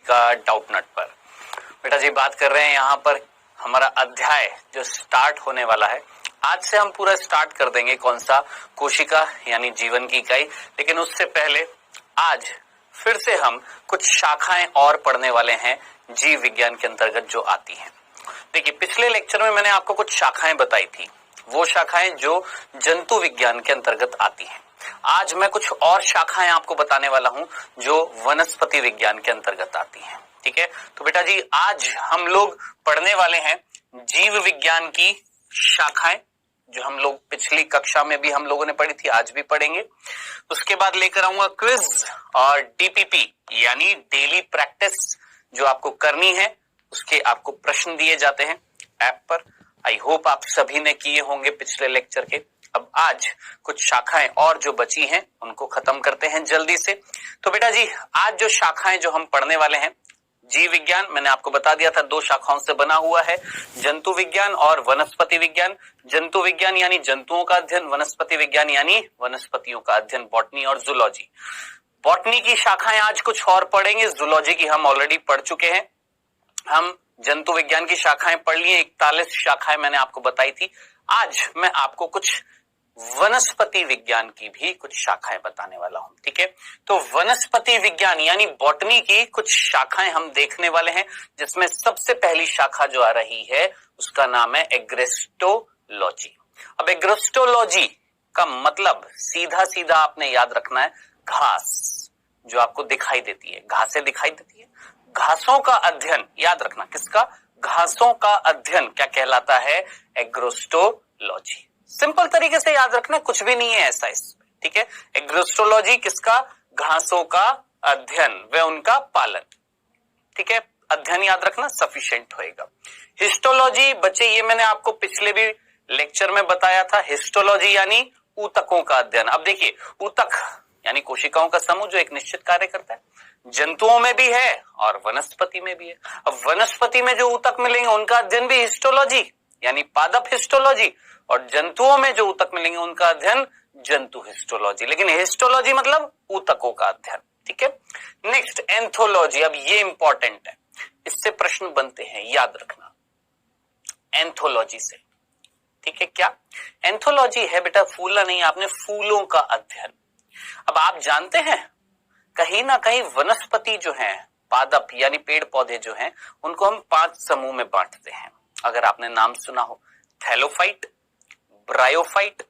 का डाउट नट पर। बेटा जी बात कर रहे हैं यहाँ पर हमारा अध्याय जो स्टार्ट होने वाला है। आज से हम पूरा स्टार्ट कर देंगे कौन सा, कोशिका यानी जीवन की इकाई। लेकिन उससे पहले आज फिर से हम कुछ शाखाएं और पढ़ने वाले हैं जीव विज्ञान के अंतर्गत जो आती हैं। देखिए पिछले लेक्चर में मैंने आपको कुछ शाखाएं बताई थी, वो शाखाएं जो जंतु विज्ञान के अंतर्गत आती हैं। आज मैं कुछ और शाखाएं आपको बताने वाला हूं जो वनस्पति विज्ञान के अंतर्गत आती हैं। ठीक है, तो बेटा जी आज हम लोग पढ़ने वाले हैं जीव विज्ञान की शाखाएं जो हम लोग पिछली कक्षा में भी हम लोगों ने पढ़ी थी, आज भी पढ़ेंगे। उसके बाद लेकर आऊंगा क्विज और डीपीपी यानी डेली प्रैक्टिस जो आपको करनी है, उसके आपको प्रश्न दिए जाते हैं ऐप पर। आई होप आप सभी ने किए होंगे पिछले लेक्चर के। अब आज कुछ शाखाएं और जो बची हैं उनको खत्म करते हैं जल्दी से। तो बेटा जी आज जो शाखाएं जो हम पढ़ने वाले हैं, जीव विज्ञान मैंने आपको बता दिया था 2 शाखाओं से बना हुआ है, जंतु विज्ञान और वनस्पति विज्ञान। जंतु विज्ञान यानी जंतुओं का अध्ययन, वनस्पति विज्ञान यानी वनस्पतियों का अध्ययन, बॉटनी और जूलॉजी। बॉटनी की शाखाएं आज कुछ और पढ़ेंगे, जूलॉजी की हम ऑलरेडी पढ़ चुके हैं। हम जंतु विज्ञान की शाखाएं पढ़ लिए, 41 शाखाएं मैंने आपको बताई थी। आज मैं आपको कुछ वनस्पति विज्ञान की भी कुछ शाखाएं बताने वाला हूं। ठीक है, तो वनस्पति विज्ञान यानी बॉटनी की कुछ शाखाएं हम देखने वाले हैं, जिसमें सबसे पहली शाखा जो आ रही है उसका नाम है एग्रेस्टोलॉजी। अब एग्रेस्टोलॉजी का मतलब सीधा सीधा आपने याद रखना है, घास जो आपको दिखाई देती है, घासें दिखाई देती है, घासों का अध्ययन याद रखना। किसका? घासों का अध्ययन क्या कहलाता है? एग्रेस्टोलॉजी। सिंपल तरीके से याद रखना, कुछ भी नहीं है ऐसा इसमें। ठीक है, एग्रेस्टोलॉजी किसका? घासों का अध्ययन व उनका पालन। ठीक है, अध्ययन याद रखना सफिशिएंट होएगा। हिस्टोलॉजी बच्चे ये मैंने आपको पिछले भी लेक्चर में बताया था, हिस्टोलॉजी यानी ऊतकों का अध्ययन। अब देखिए ऊतक यानी कोशिकाओं का समूह जो एक निश्चित कार्य करता है, जंतुओं में भी है और वनस्पति में भी है। अब वनस्पति में जो ऊतक मिलेंगे उनका अध्ययन भी हिस्टोलॉजी यानी पादप हिस्टोलॉजी, और जंतुओं में जो ऊतक मिलेंगे उनका अध्ययन जंतु हिस्टोलॉजी। लेकिन हिस्टोलॉजी मतलब ऊतकों का अध्ययन। ठीक है, नेक्स्ट एंथोलॉजी। अब ये इंपॉर्टेंट है, इससे प्रश्न बनते हैं, याद रखना एंथोलॉजी से। ठीक है, क्या एंथोलॉजी है बेटा? फूलना नहीं, आपने फूलों का अध्ययन। अब आप जानते हैं कहीं ना कहीं वनस्पति जो है, पादप यानी पेड़ पौधे जो हैं, उनको हम 5 समूह में बांटते हैं। अगर आपने नाम सुना हो, थैलोफाइट, ब्रायोफाइट,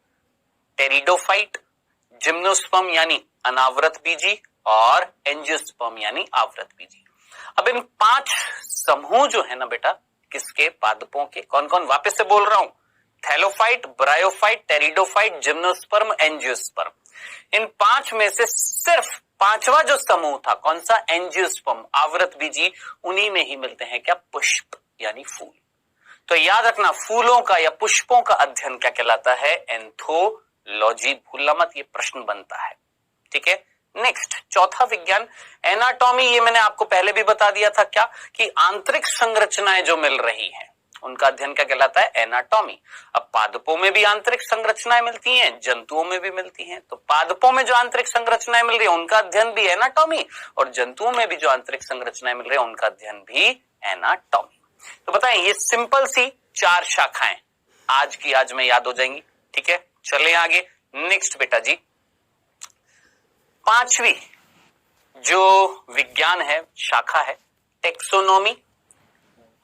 टेरिडोफाइट, जिम्नोस्पर्म यानी अनावृत बीजी और एंजियोस्पर्म यानी आवृत बीजी। अब इन 5 समूह जो है ना बेटा, किसके? पादपों के। कौन कौन? वापस से बोल रहा हूं, thallophyte, bryophyte, pteridophyte, gymnosperm, angiosperm. इन 5 में से सिर्फ 5वां जो समूह था, कौन सा? एंजियोस्पर्म, आवृत बीजी, उन्हीं में ही मिलते हैं क्या? पुष्प यानी फूल। तो याद रखना फूलों का या पुष्पों का अध्ययन क्या कहलाता है? एंथोलॉजी। भूलना मत, ये प्रश्न बनता है। ठीक है, नेक्स्ट चौथा विज्ञान एनाटॉमी। ये मैंने आपको पहले भी बता दिया था क्या, कि आंतरिक संरचनाएं जो मिल रही हैं उनका अध्ययन क्या कहलाता है? एनाटॉमी। अब पादपों में भी आंतरिक संरचनाएं मिलती हैं, जंतुओं में भी मिलती हैं, तो पादपों में जो आंतरिक संरचनाएं मिल रही है उनका अध्ययन भी एनाटॉमी, और जंतुओं में भी जो आंतरिक संरचनाएं मिल रही है उनका अध्ययन भी एनाटॉमी। तो बताएं ये सिंपल सी 4 शाखाएं आज की आज में याद हो जाएंगी। ठीक है, चले आगे। नेक्स्ट बेटा जी 5वीं जो विज्ञान है, शाखा है टेक्सोनॉमी।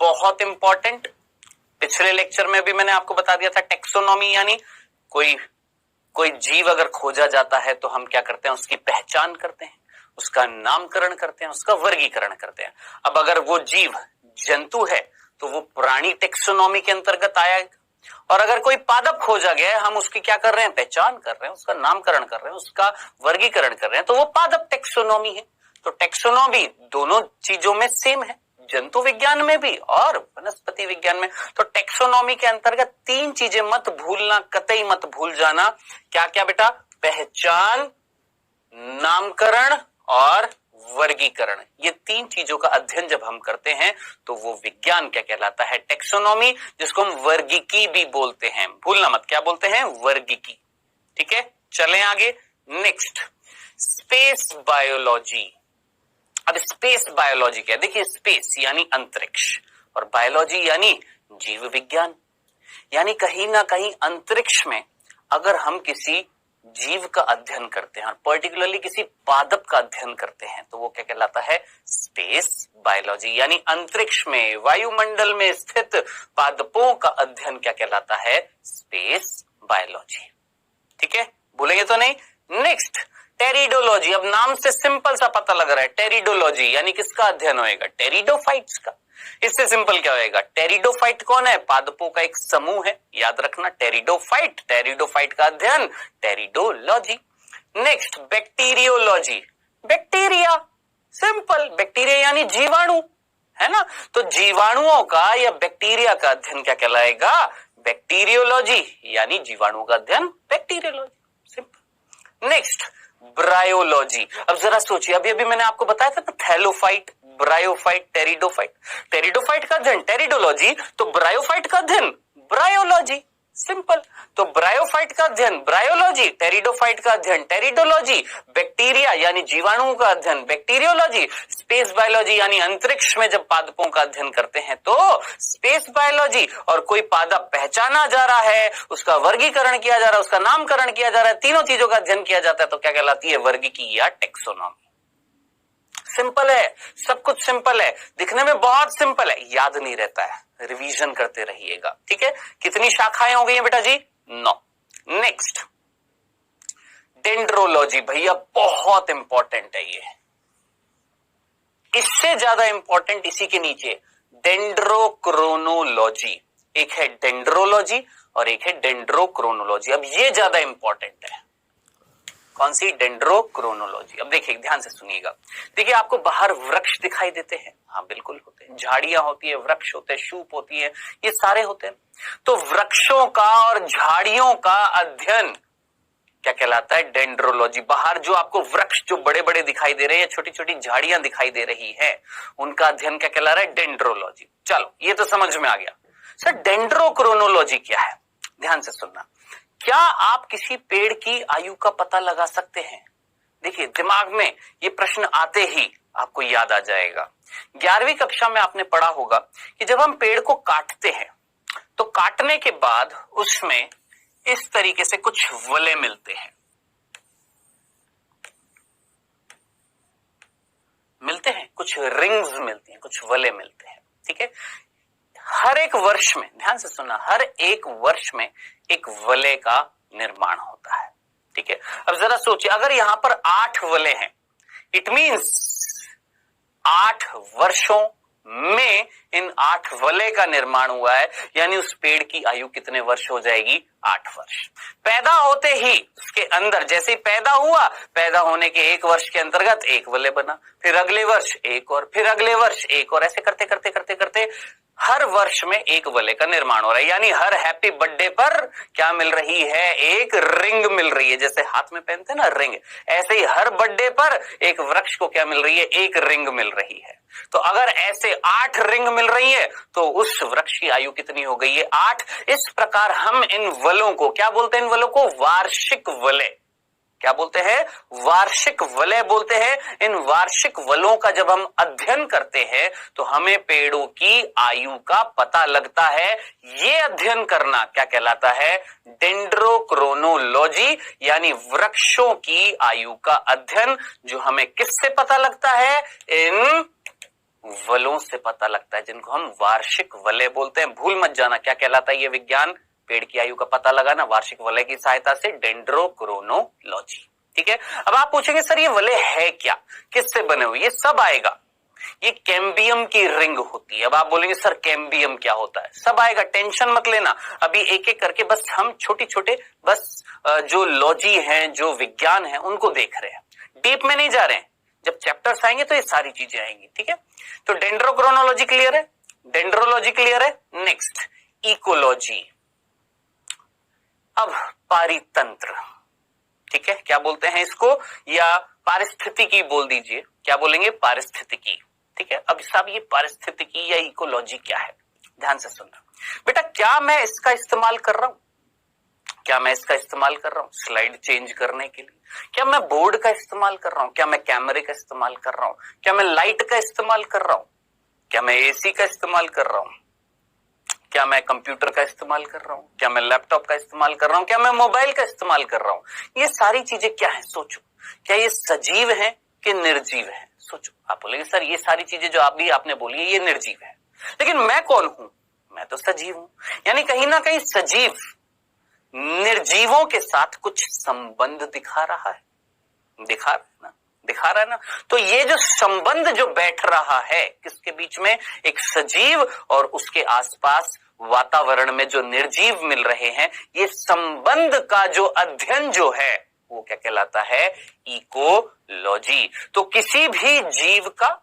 बहुत इंपॉर्टेंट, पिछले लेक्चर में भी मैंने आपको बता दिया था टेक्सोनॉमी यानी कोई जीव अगर खोजा जाता है तो हम क्या करते हैं? उसकी पहचान करते हैं, उसका नामकरण करते हैं, उसका वर्गीकरण करते हैं। अब अगर वो जीव जंतु है तो वो प्राणी टेक्सोनॉमी के अंतर्गत आएगा, और अगर कोई पादप खोजा गया है, हम उसकी क्या कर रहे हैं? पहचान कर रहे हैं, उसका नामकरण कर रहे हैं, उसका वर्गीकरण कर रहे हैं, तो वो पादप टेक्सोनॉमी है। तो टेक्सोनॉमी दोनों चीजों में सेम है, जंतु विज्ञान में भी और वनस्पति विज्ञान में। तो टेक्सोनॉमी के अंतर्गत 3 चीजें मत भूलना, कतई मत भूल जाना। क्या क्या बेटा? पहचान, नामकरण और वर्गीकरण। ये 3 चीजों का अध्ययन जब हम करते हैं तो वो विज्ञान क्या कहलाता है? टेक्सोनॉमी, जिसको हम वर्गीकी भी बोलते हैं। भूलना मत, क्या बोलते हैं? वर्गीकी। ठीक है, चलें आगे। Next space biology. अब स्पेस बायोलॉजी क्या है? देखिए, स्पेस यानी अंतरिक्ष और बायोलॉजी यानी जीव विज्ञान, यानी कहीं ना कहीं अंतरिक्ष में अगर हम किसी जीव का अध्ययन करते हैं, पर्टिकुलरली किसी पादप का अध्ययन करते हैं, तो वो क्या कहलाता है? Space biology. यानी अंतरिक्ष में, वायुमंडल में स्थित पादपों का अध्ययन क्या कहलाता है? Space biology. ठीक है, भूलेंगे तो नहीं। Next, pteridology. अब नाम से सिंपल सा पता लग रहा है, टेरिडोलॉजी यानी किसका अध्ययन होएगा? टेरिडोफाइट्स का। इससे सिंपल क्या होएगा? टेरिडोफाइट कौन है? पादपों का एक समूह है, याद रखना, टेरिडोफाइट। टेरिडोफाइट का अध्ययन pteridology. Next, bacteriology. Bacteria, simple, bacteria यानी जीवाणु, है ना? तो जीवाणुओं का या बैक्टीरिया का अध्ययन क्या कहलाएगा? बैक्टीरियोलॉजी, यानी जीवाणु का अध्ययन बैक्टीरियोलॉजी, सिंपल। Next, bryology. अब जरा सोचिए, अभी मैंने आपको बताया था ना, थैलोफाइट, ब्रायोफाइट, टेरिडोफाइट। टेरिडोफाइट का अध्ययन टेरिडोलॉजी, तो ब्रायोफाइट का अध्ययन ब्रायोलॉजी, सिंपल। तो ब्रायोफाइट का अध्ययन ब्रायोलॉजी, टेरिडोफाइट का अध्ययन टेरिडोलॉजी, बैक्टीरिया यानी जीवाणुओं का अध्ययन बैक्टीरियोलॉजी, स्पेस बायोलॉजी यानी अंतरिक्ष में जब पादपों का अध्ययन करते हैं तो स्पेस बायोलॉजी। और कोई पादप पहचाना जा रहा है, उसका वर्गीकरण किया जा रहा है, उसका नामकरण किया जा रहा है, तीनों चीजों का अध्ययन किया जाता है, तो क्या कहलाती है? वर्गीकी या टेक्सोनॉमी। सिंपल है, सब कुछ सिंपल है, दिखने में बहुत सिंपल है, याद नहीं रहता है, रिवीजन करते रहिएगा। ठीक है, कितनी शाखाएं हो गई हैं बेटा जी? 9। Next, dendrology. भैया बहुत इंपॉर्टेंट है ये, इससे ज्यादा इंपॉर्टेंट इसी के नीचे डेंड्रोक्रोनोलॉजी। एक है डेंड्रोलॉजी और एक है डेंड्रोक्रोनोलॉजी। अब ये ज्यादा इंपॉर्टेंट है। कौन सी? डेंड्रोक्रोनोलॉजी। अब देखिए, ध्यान से सुनिएगा। देखिए, आपको बाहर वृक्ष दिखाई देते हैं, हाँ बिल्कुल होते हैं, झाड़ियां होती है, वृक्ष होते हैं, शूप होती है, ये सारे होते हैं। तो वृक्षों का और झाड़ियों का अध्ययन क्या कहलाता है? डेंड्रोलॉजी। बाहर जो आपको वृक्ष जो बड़े बड़े दिखाई दे रहे हैं, छोटी छोटी झाड़ियां दिखाई दे रही है, उनका अध्ययन क्या कहला रहा है? डेंड्रोलॉजी। चलो, ये तो समझ में आ गया। सर, डेंड्रोक्रोनोलॉजी क्या है? ध्यान से सुनना। क्या आप किसी पेड़ की आयु का पता लगा सकते हैं? देखिए, दिमाग में ये प्रश्न आते ही आपको याद आ जाएगा। 11वीं कक्षा में आपने पढ़ा होगा कि जब हम पेड़ को काटते हैं तो काटने के बाद उसमें इस तरीके से कुछ वले मिलते हैं, कुछ रिंग्स मिलती हैं, कुछ वले मिलते हैं। ठीक है, हर एक वर्ष में, ध्यान से सुनना, हर एक वर्ष में एक वलय का निर्माण होता है। ठीक है, अब जरा सोचिए, अगर यहां पर 8 वलय हैं, इट मींस 8 वर्षों में इन 8 वलय का निर्माण हुआ है, यानी उस पेड़ की आयु कितने वर्ष हो जाएगी? 8 वर्ष। पैदा होते ही उसके अंदर, जैसे ही पैदा हुआ, पैदा होने के 1 वर्ष के अंतर्गत एक वलय बना, फिर अगले वर्ष एक और, फिर अगले वर्ष एक और, ऐसे करते करते करते करते हर वर्ष में एक वलय का निर्माण हो रहा है। यानी हर हैप्पी बर्थडे पर क्या मिल रही है? एक रिंग मिल रही है। जैसे हाथ में पहनते हैं ना रिंग, ऐसे ही हर बर्थडे पर एक वृक्ष को क्या मिल रही है? एक रिंग मिल रही है। तो अगर ऐसे 8 रिंग मिल रही है तो उस वृक्ष की आयु कितनी हो गई है? 8। इस प्रकार हम इन वलों को क्या बोलते हैं? इन वलों को वार्षिक वलय, क्या बोलते हैं? वार्षिक वलय बोलते हैं। इन वार्षिक वलों का जब हम अध्ययन करते हैं तो हमें पेड़ों की आयु का पता लगता है। ये अध्ययन करना क्या कहलाता है? डेंड्रोक्रोनोलॉजी, यानी वृक्षों की आयु का अध्ययन, जो हमें किससे पता लगता है? इन वलों से पता लगता है, जिनको हम वार्षिक वलय बोलते हैं। भूल मत जाना, क्या कहलाता है ये विज्ञान? पेड़ की आयु का पता लगाना वार्षिक वलय की सहायता से, डेंड्रोक्रोनोलॉजी। ठीक है, अब आप पूछेंगे सर ये वलय है क्या, किससे बने हुए? ये सब आएगा। ये कैम्बियम की रिंग होती है। अब आप बोलेंगे सर कैम्बियम क्या होता है? सब आएगा, टेंशन मत लेना। अभी एक एक करके बस हम छोटे छोटे बस जो लॉजी हैं, जो विज्ञान है, उनको देख रहे हैं, डीप में नहीं जा रहे हैं। जब चैप्टर्स आएंगे तो ये सारी चीजें आएंगी। ठीक है, तो डेंड्रोक्रोनोलॉजी क्लियर है, डेंड्रोलॉजी क्लियर है। Next, ecology. अब पारितंत्र, ठीक है, क्या बोलते हैं इसको? या पारिस्थितिकी बोल दीजिए, क्या बोलेंगे? पारिस्थितिकी। ठीक है, अब साहब ये पारिस्थितिकी या इकोलॉजी क्या है? ध्यान से सुनना बेटा, क्या मैं इसका इस्तेमाल कर रहा हूं? क्या मैं इसका इस्तेमाल कर रहा हूं स्लाइड चेंज करने के लिए? क्या मैं बोर्ड का इस्तेमाल कर रहा हूं? क्या मैं कैमरे का इस्तेमाल कर रहा हूं? क्या मैं लाइट का इस्तेमाल कर रहा हूं? क्या मैं एसी का इस्तेमाल कर रहा हूं? क्या मैं कंप्यूटर का इस्तेमाल कर रहा हूं? क्या मैं लैपटॉप का इस्तेमाल कर रहा हूं? क्या मैं मोबाइल का इस्तेमाल कर रहा हूं? ये सारी चीजें क्या है? सोचो, क्या ये सजीव है कि निर्जीव है? सोचो। आप बोलेंगे सर ये सारी चीजें जो आपने बोली है ये निर्जीव है, लेकिन मैं कौन हूं? मैं तो सजीव हूं। यानी कहीं ना कहीं सजीव निर्जीवों के साथ कुछ संबंध दिखा रहा है, दिखा रहा है ना। तो ये जो संबंध जो बैठ रहा है किसके बीच में? एक सजीव और उसके आसपास वातावरण में जो निर्जीव मिल रहे हैं, ये संबंध का जो अध्ययन जो है वो क्या कहलाता है? इकोलॉजी। तो किसी भी जीव का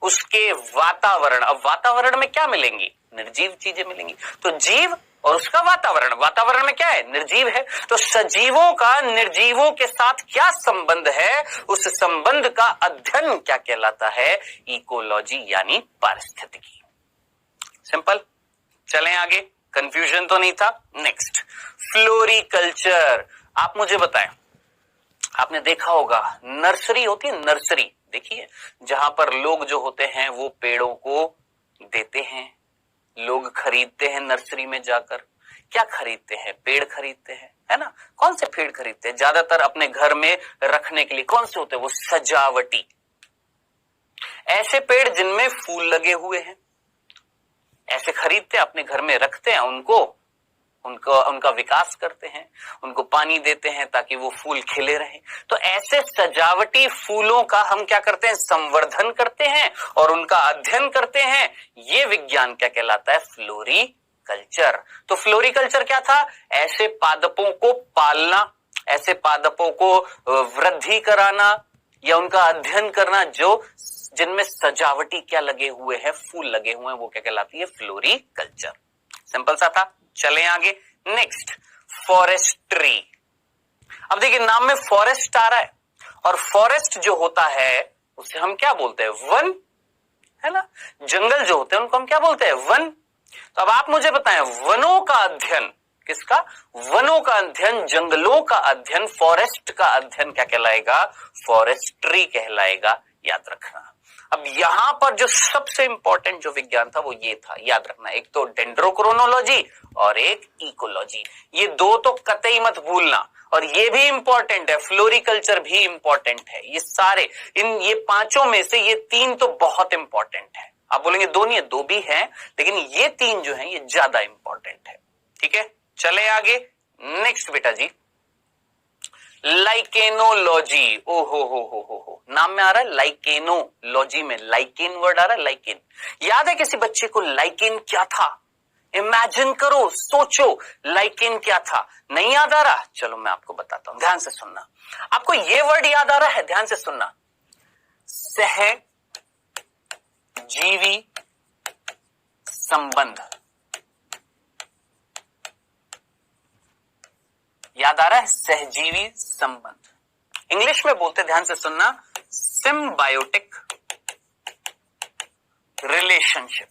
उसके वातावरण, अब वातावरण में क्या मिलेंगी? निर्जीव चीजें मिलेंगी। तो जीव और उसका वातावरण, वातावरण में क्या है? निर्जीव है। तो सजीवों का निर्जीवों के साथ क्या संबंध है? उस संबंध का अध्ययन क्या कहलाता है? इकोलॉजी यानी पारिस्थितिकी। सिंपल। चलें आगे, कंफ्यूजन तो नहीं था। Next, floriculture. आप मुझे बताएं, आपने देखा होगा नर्सरी होती है, नर्सरी देखिए, जहां पर लोग जो होते हैं वो पेड़ों को देते हैं, लोग खरीदते हैं नर्सरी में जाकर। क्या खरीदते हैं? पेड़ खरीदते हैं, है ना। कौन से पेड़ खरीदते हैं? ज्यादातर अपने घर में रखने के लिए कौन से होते हैं? वो सजावटी, ऐसे पेड़ जिनमें फूल लगे हुए हैं, ऐसे खरीदते हैं, अपने घर में रखते हैं, उनका विकास करते हैं, उनको पानी देते हैं ताकि वो फूल खिले रहे। तो ऐसे सजावटी फूलों का हम क्या करते हैं? संवर्धन करते हैं और उनका अध्ययन करते हैं। ये विज्ञान क्या कहलाता है? फ्लोरिकल्चर। तो फ्लोरिकल्चर क्या था? ऐसे पादपों को पालना, ऐसे पादपों को वृद्धि कराना या उनका अध्ययन करना जो जिनमें सजावटी क्या लगे हुए हैं? फूल लगे हुए हैं, वो क्या कहलाती है? फ्लोरिकल्चर। सिंपल सा था। चलें आगे। Next, forestry. अब देखिए नाम में फॉरेस्ट आ रहा है, और फॉरेस्ट जो होता है उसे हम क्या बोलते हैं? वन, है ना। जंगल जो होते हैं उनको हम क्या बोलते हैं? वन। तो अब आप मुझे बताएं, वनों का अध्ययन किसका? वनों का अध्ययन, जंगलों का अध्ययन, फॉरेस्ट का अध्ययन क्या कहलाएगा? फॉरेस्ट्री कहलाएगा। याद रखना। अब यहां पर जो सबसे इंपॉर्टेंट जो विज्ञान था वो ये था, याद रखना। एक तो डेंड्रोक्रोनोलॉजी और एक इकोलॉजी, ये दो तो कतई मत भूलना। और ये भी इंपॉर्टेंट है, फ्लोरिकल्चर भी इंपॉर्टेंट है। ये सारे ये पांचों में से ये तीन तो बहुत इंपॉर्टेंट है। आप बोलेंगे दो नहीं है, दो भी है, लेकिन ये तीन जो है ये ज्यादा इंपॉर्टेंट है। ठीक है, चले आगे। नेक्स्ट बेटा जी, लाइकेनोलॉजी। ओ हो, नाम में आ रहा है लाइकेनोलॉजी में लाइकेन वर्ड आ रहा है, लाइकेन। याद है किसी बच्चे को लाइकेन क्या था? इमेजिन करो, सोचो, लाइकेन क्या था? नहीं याद आ रहा? चलो मैं आपको बताता हूं, ध्यान से सुनना। आपको ये वर्ड याद आ रहा है? ध्यान से सुनना। सहजीवी संबंध याद आ रहा है? सहजीवी संबंध इंग्लिश में बोलते, ध्यान से सुनना, सिम्बायोटिक रिलेशनशिप।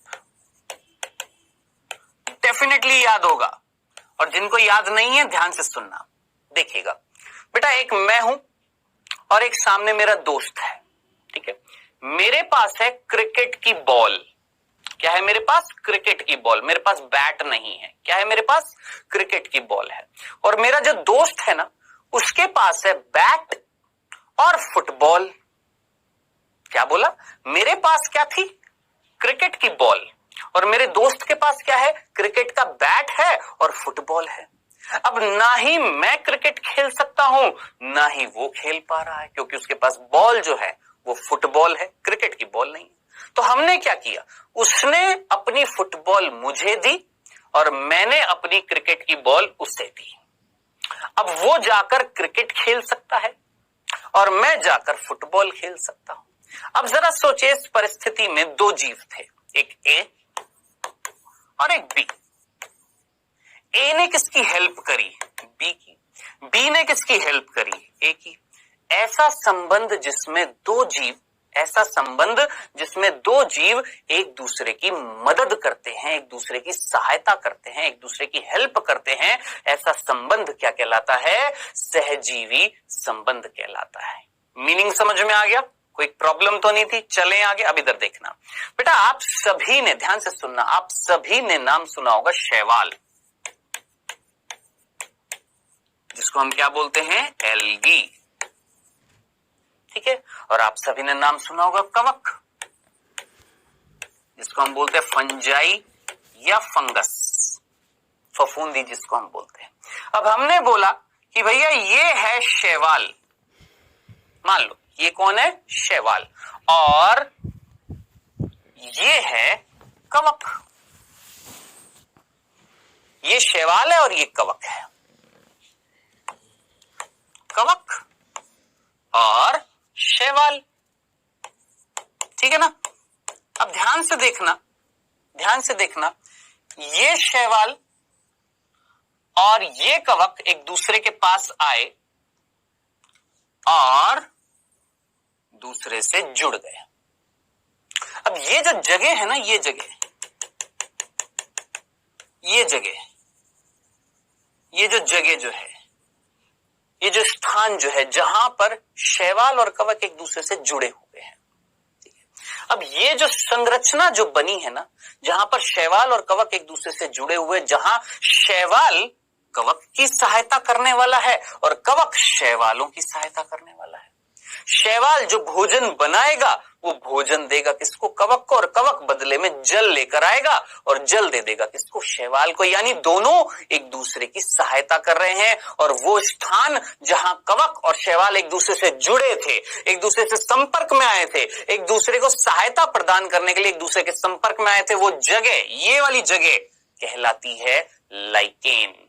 डेफिनेटली याद होगा, और जिनको याद नहीं है ध्यान से सुनना। देखिएगा बेटा, एक मैं हूं और एक सामने मेरा दोस्त है। ठीक है, मेरे पास है क्रिकेट की बॉल। क्या है मेरे पास? क्रिकेट की बॉल। मेरे पास बैट नहीं है। क्या है मेरे पास? क्रिकेट की बॉल है। और मेरा जो दोस्त है ना, उसके पास है बैट और फुटबॉल। क्या बोला? मेरे पास क्या थी? क्रिकेट की बॉल। और मेरे दोस्त के पास क्या है? क्रिकेट का बैट है और फुटबॉल है। अब ना ही मैं क्रिकेट खेल सकता हूं, ना ही वो खेल पा रहा है, क्योंकि उसके पास बॉल जो है वो फुटबॉल है, क्रिकेट की बॉल नहीं है। तो हमने क्या किया? उसने अपनी फुटबॉल मुझे दी और मैंने अपनी क्रिकेट की बॉल उसे दी। अब वो जाकर क्रिकेट खेल सकता है और मैं जाकर फुटबॉल खेल सकता हूं। अब जरा सोचिए, इस परिस्थिति में दो जीव थे, एक ए और एक बी। ए ने किसकी हेल्प करी? बी की। बी ने किसकी हेल्प करी? ए की। ऐसा संबंध जिसमें दो जीव ऐसा संबंध जिसमें दो जीव एक दूसरे की मदद करते हैं, एक दूसरे की सहायता करते हैं, एक दूसरे की हेल्प करते हैं, ऐसा संबंध क्या कहलाता है? सहजीवी संबंध कहलाता है। मीनिंग समझ में आ गया? कोई प्रॉब्लम तो नहीं थी? चलें आगे। अब इधर देखना बेटा, आप सभी ने ध्यान से सुनना, आप सभी ने नाम सुना होगा शैवाल, जिसको हम क्या बोलते हैं? एल्गी। ठीक है। और आप सभी ने नाम सुना होगा कवक, जिसको हम बोलते हैं फंजाई या फंगस, फफूंदी जिसको हम बोलते हैं। अब हमने बोला कि भैया ये है शैवाल, मान लो ये कौन है? शैवाल, और ये है कवक। ये शैवाल है और ये कवक है, कवक और शैवाल। ठीक है ना? अब ध्यान से देखना, ध्यान से देखना, ये शैवाल और ये कवक एक दूसरे के पास आए और दूसरे से जुड़ गए। अब ये जो जगह है ना, ये जगह, ये जगह, ये जो जगह जो है, ये जो स्थान जो है जहां पर शैवाल और कवक एक दूसरे से जुड़े हुए हैं। अब ये जो संरचना जो बनी है ना, जहां पर शैवाल और कवक एक दूसरे से जुड़े हुए, जहां शैवाल कवक की सहायता करने वाला है और कवक शैवालों की सहायता करने वाला है। शैवाल जो भोजन बनाएगा वो भोजन देगा किसको? कवक को, और कवक बदले में जल लेकर आएगा और जल दे देगा किसको? शैवाल को। यानी दोनों एक दूसरे की सहायता कर रहे हैं, और वो स्थान जहां कवक और शैवाल एक दूसरे से जुड़े थे, एक दूसरे से संपर्क में आए थे, एक दूसरे को सहायता प्रदान करने के लिए एक दूसरे के संपर्क में आए थे, वो जगह, ये वाली जगह कहलाती है लाइकेन।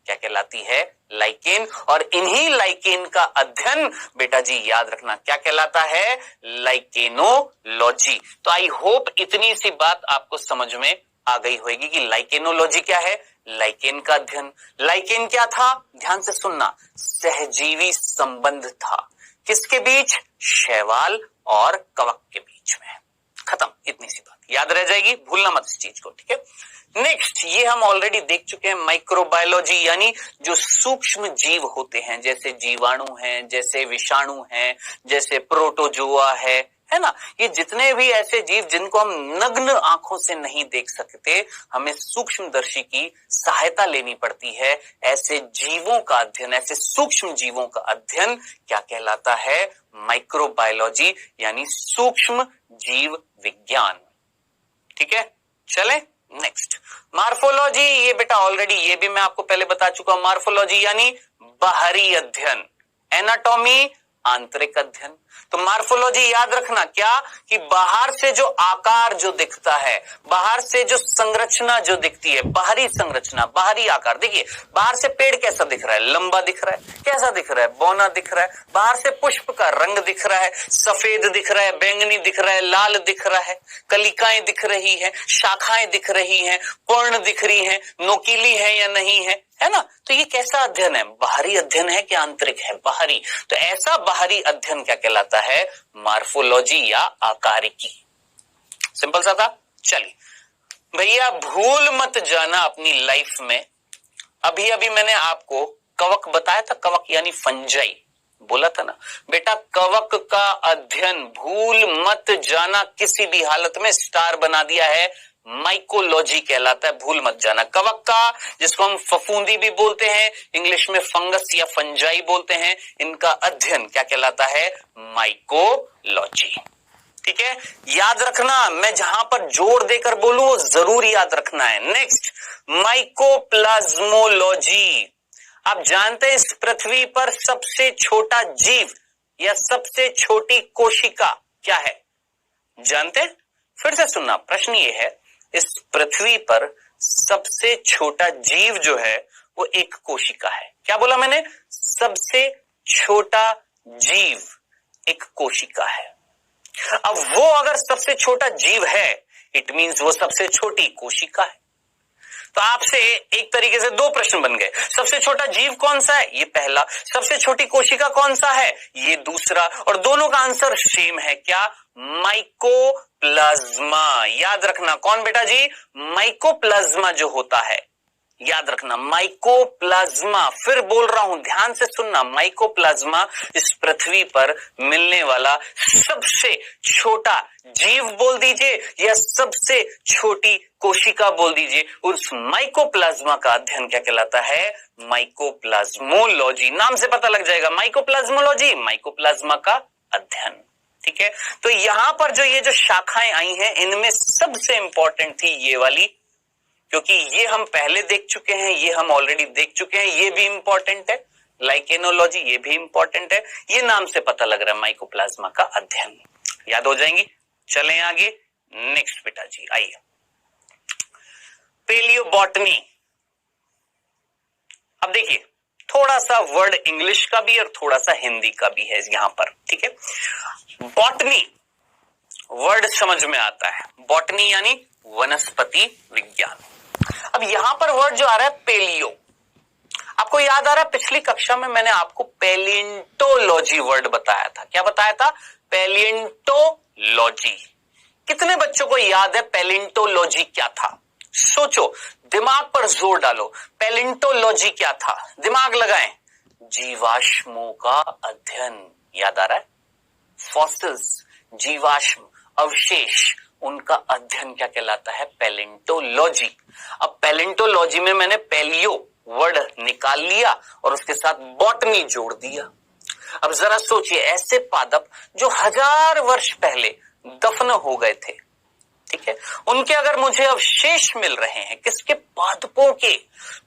क्या कहलाती है? लाइकेन। और इन्हीं लाइकेन का अध्ययन बेटा जी याद रखना क्या कहलाता है? लाइकेनोलॉजी। तो आई होप इतनी सी बात आपको समझ में आ गई होगी कि लाइकेनोलॉजी क्या है? लाइकेन का अध्ययन। लाइकेन क्या था? ध्यान से सुनना, सहजीवी संबंध था। किसके बीच? शैवाल और कवक के बीच में। खत्म, इतनी सी बात याद रह जाएगी, भूलना मत इस चीज को। ठीक है। नेक्स्ट, ये हम ऑलरेडी देख चुके हैं, माइक्रोबायोलॉजी, यानी जो सूक्ष्म जीव होते हैं, जैसे जीवाणु हैं, जैसे विषाणु हैं, जैसे प्रोटोजोआ है ना, ये जितने भी ऐसे जीव जिनको हम नग्न आंखों से नहीं देख सकते, हमें सूक्ष्मदर्शी की सहायता लेनी पड़ती है। ऐसे जीवों का अध्ययन, ऐसे सूक्ष्म जीवों का अध्ययन क्या कहलाता है? माइक्रोबायोलॉजी, यानी सूक्ष्म जीव विज्ञान। ठीक है, चले नेक्स्ट। मार्फोलॉजी, ये बेटा ऑलरेडी ये भी मैं आपको पहले बता चुका हूं। मार्फोलॉजी यानी बाहरी अध्ययन, एनाटॉमी आंतरिक अध्ययन। तो मार्फोलॉजी याद रखना क्या? कि बाहर से जो आकार जो दिखता है, बाहर से जो संरचना जो दिखती है, बाहरी संरचना, बाहरी आकार। देखिए बाहर से पेड़ कैसा दिख रहा है? लंबा दिख रहा है। कैसा दिख रहा है? बौना दिख रहा है। बाहर से पुष्प का रंग दिख रहा है, सफेद दिख रहा है, बैंगनी दिख रहा है, लाल दिख रहा है, कलिकाएं दिख रही है, शाखाएं दिख रही हैं, पर्ण दिख रही हैं, नोकीली है या नहीं है ना? तो ये कैसा अध्ययन है? बाहरी अध्ययन है कि आंतरिक है? बाहरी। तो ऐसा बाहरी अध्ययन क्या कहलाता है? मार्फोलॉजी या आकारिकी। सिंपल सा था। चलिए भैया, भूल मत जाना अपनी लाइफ में, अभी अभी मैंने आपको कवक बताया था, कवक यानी फंजाई बोला था ना बेटा। कवक का अध्ययन भूल मत जाना, किसी भी हालत में स्टार बना दिया है, माइकोलॉजी कहलाता है, भूल मत जाना। कवक का, जिसको हम फफूंदी भी बोलते हैं, इंग्लिश में फंगस या फंजाई बोलते हैं, इनका अध्ययन क्या कहलाता है? माइकोलॉजी। ठीक है, याद रखना, मैं जहां पर जोर देकर बोलूं वो जरूर याद रखना है। नेक्स्ट, माइकोप्लाज्मोलॉजी। आप जानते हैं इस पृथ्वी पर सबसे छोटा जीव या सबसे छोटी कोशिका क्या है? जानते? फिर से सुनना, प्रश्न ये है, इस पृथ्वी पर सबसे छोटा जीव जो है वो एक कोशिका है। क्या बोला मैंने? सबसे छोटा जीव एक कोशिका है। अब वो अगर सबसे छोटा जीव है, इट मींस वो सबसे छोटी कोशिका है। तो आपसे एक तरीके से दो प्रश्न बन गए। सबसे छोटा जीव कौन सा है, ये पहला। सबसे छोटी कोशिका कौन सा है, ये दूसरा। और दोनों का आंसर सेम है, क्या, माइकोप्लाज्मा। याद रखना, कौन बेटा जी, माइकोप्लाज्मा जो होता है, याद रखना माइकोप्लाज्मा। फिर बोल रहा हूं, ध्यान से सुनना, माइकोप्लाज्मा इस पृथ्वी पर मिलने वाला सबसे छोटा जीव बोल दीजिए या सबसे छोटी कोशिका बोल दीजिए, उस माइकोप्लाज्मा का अध्ययन क्या कहलाता है, माइकोप्लाज्मोलॉजी। नाम से पता लग जाएगा, माइकोप्लाज्मोलॉजी, माइकोप्लाज्मा का अध्ययन। ठीक है, तो यहां पर जो ये जो शाखाएं आई हैं, इनमें सबसे इंपॉर्टेंट थी ये वाली, क्योंकि ये हम पहले देख चुके हैं, ये हम ऑलरेडी देख चुके हैं, ये भी इंपॉर्टेंट है, लाइकेनोलॉजी ये भी इंपॉर्टेंट है। ये नाम से पता लग रहा है माइकोप्लाज्मा का अध्ययन, याद हो जाएंगी। चलें आगे, नेक्स्ट बेटा जी आइए, पेलियोबॉटनी। अब देखिए, थोड़ा सा वर्ड इंग्लिश का भी और थोड़ा सा हिंदी का भी है यहां पर। ठीक है, बॉटनी वर्ड समझ में आता है, बॉटनी यानी वनस्पति विज्ञान। अब यहां पर वर्ड जो आ रहा है पेलियो, आपको याद आ रहा है पिछली कक्षा में मैंने आपको पैलिएंटोलॉजी वर्ड बताया था। क्या बताया था, पैलिएंटोलॉजी। कितने बच्चों को याद है पैलिएंटोलॉजी क्या था, सोचो, दिमाग पर जोर डालो, पैलिएंटोलॉजी क्या था, दिमाग लगाएं, जीवाश्मों का अध्ययन। याद आ रहा है, फॉसिल्स, जीवाश्म, अवशेष, उनका अध्ययन क्या कहलाता है, पैलिएंटोलॉजी। अब पैलिएंटोलॉजी में मैंने पैलियो वर्ड निकाल लिया और उसके साथ बॉटनी जोड़ दिया। अब जरा सोचिए, ऐसे पादप जो 1000 वर्ष पहले दफन हो गए थे, ठीक है, उनके अगर मुझे अवशेष मिल रहे हैं, किसके, पादपों के,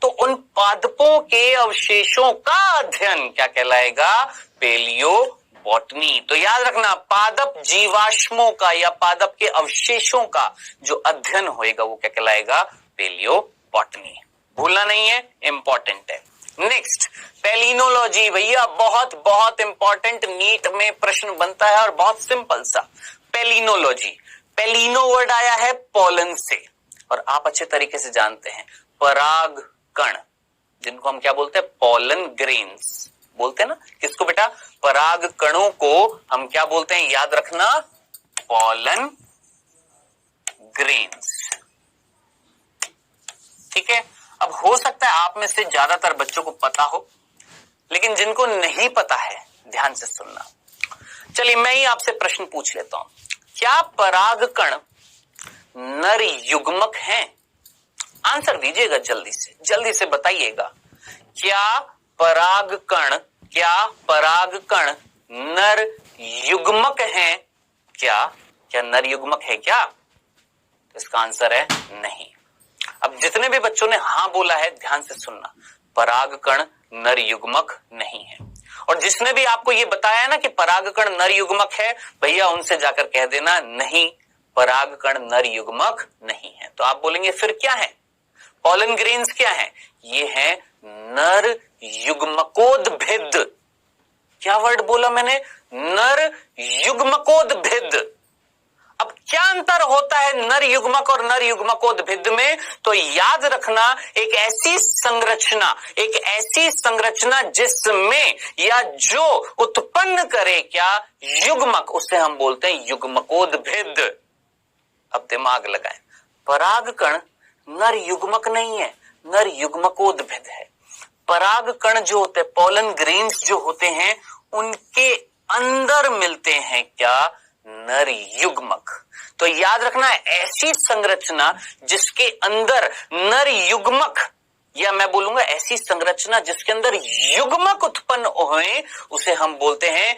तो उन पादपों के अवशेषों का अध्ययन क्या कहलाएगा, पेलियो बॉटनी। तो याद रखना, पादप जीवाश्मों का या पादप के अवशेषों का जो अध्ययन होएगा वो क्या कहलाएगा, पेलियो बॉटनी। भूलना नहीं है, इंपॉर्टेंट है। Next, palynology. भैया बहुत बहुत इंपॉर्टेंट, नीट में प्रश्न बनता है और बहुत सिंपल सा। पेलिनोलॉजी, पेलिनो वर्ड आया है पोलन से, और आप अच्छे तरीके से जानते हैं पराग कण, जिनको हम क्या बोलते हैं, पोलन ग्रेन्स बोलते हैं ना। किसको बेटा, पराग कणों को हम क्या बोलते हैं, याद रखना, पोलन ग्रेन्स। ठीक है, अब हो सकता है आप में से ज्यादातर बच्चों को पता हो, लेकिन जिनको नहीं पता है ध्यान से सुनना। चलिए मैं ही आपसे प्रश्न पूछ लेता हूं, क्या पराग कण नर युग्मक हैं? आंसर दीजिएगा, जल्दी से बताइएगा। क्या पराग कण नर युग्मक हैं? क्या नर युग्मक है क्या? तो इसका आंसर है नहीं। अब जितने भी बच्चों ने हाँ बोला है, ध्यान से सुनना, पराग कण नर युग्मक नहीं है। और जिसने भी आपको ये बताया ना कि पराग कण नर युग्मक है, भैया उनसे जाकर कह देना नहीं, पराग कण नर युग्मक नहीं है। तो आप बोलेंगे फिर क्या है, पोलन ग्रेन्स क्या है? ये है नर युग्मकोद्भिद। क्या वर्ड बोला मैंने, नर युग्मकोद्भिद। अब क्या अंतर होता है नर युग्मक और नर युग्मकोद्भिद में? तो याद रखना, एक ऐसी संरचना जिसमें या जो उत्पन्न करे क्या, युग्मक, उसे हम बोलते हैं युग्मकोद्भिद। अब दिमाग लगाएं, पराग कण नर युग्मक नहीं है, नर युग्मकोद्भिद है। पराग कण जो होते हैं, पोलन ग्रेन्स जो होते हैं, उनके अंदर मिलते हैं क्या, नर युग्मक। तो याद रखना, ऐसी संरचना जिसके अंदर नर युग्मक, या मैं बोलूंगा ऐसी संरचना जिसके अंदर युग्मक उत्पन्न हुए, उसे हम बोलते हैं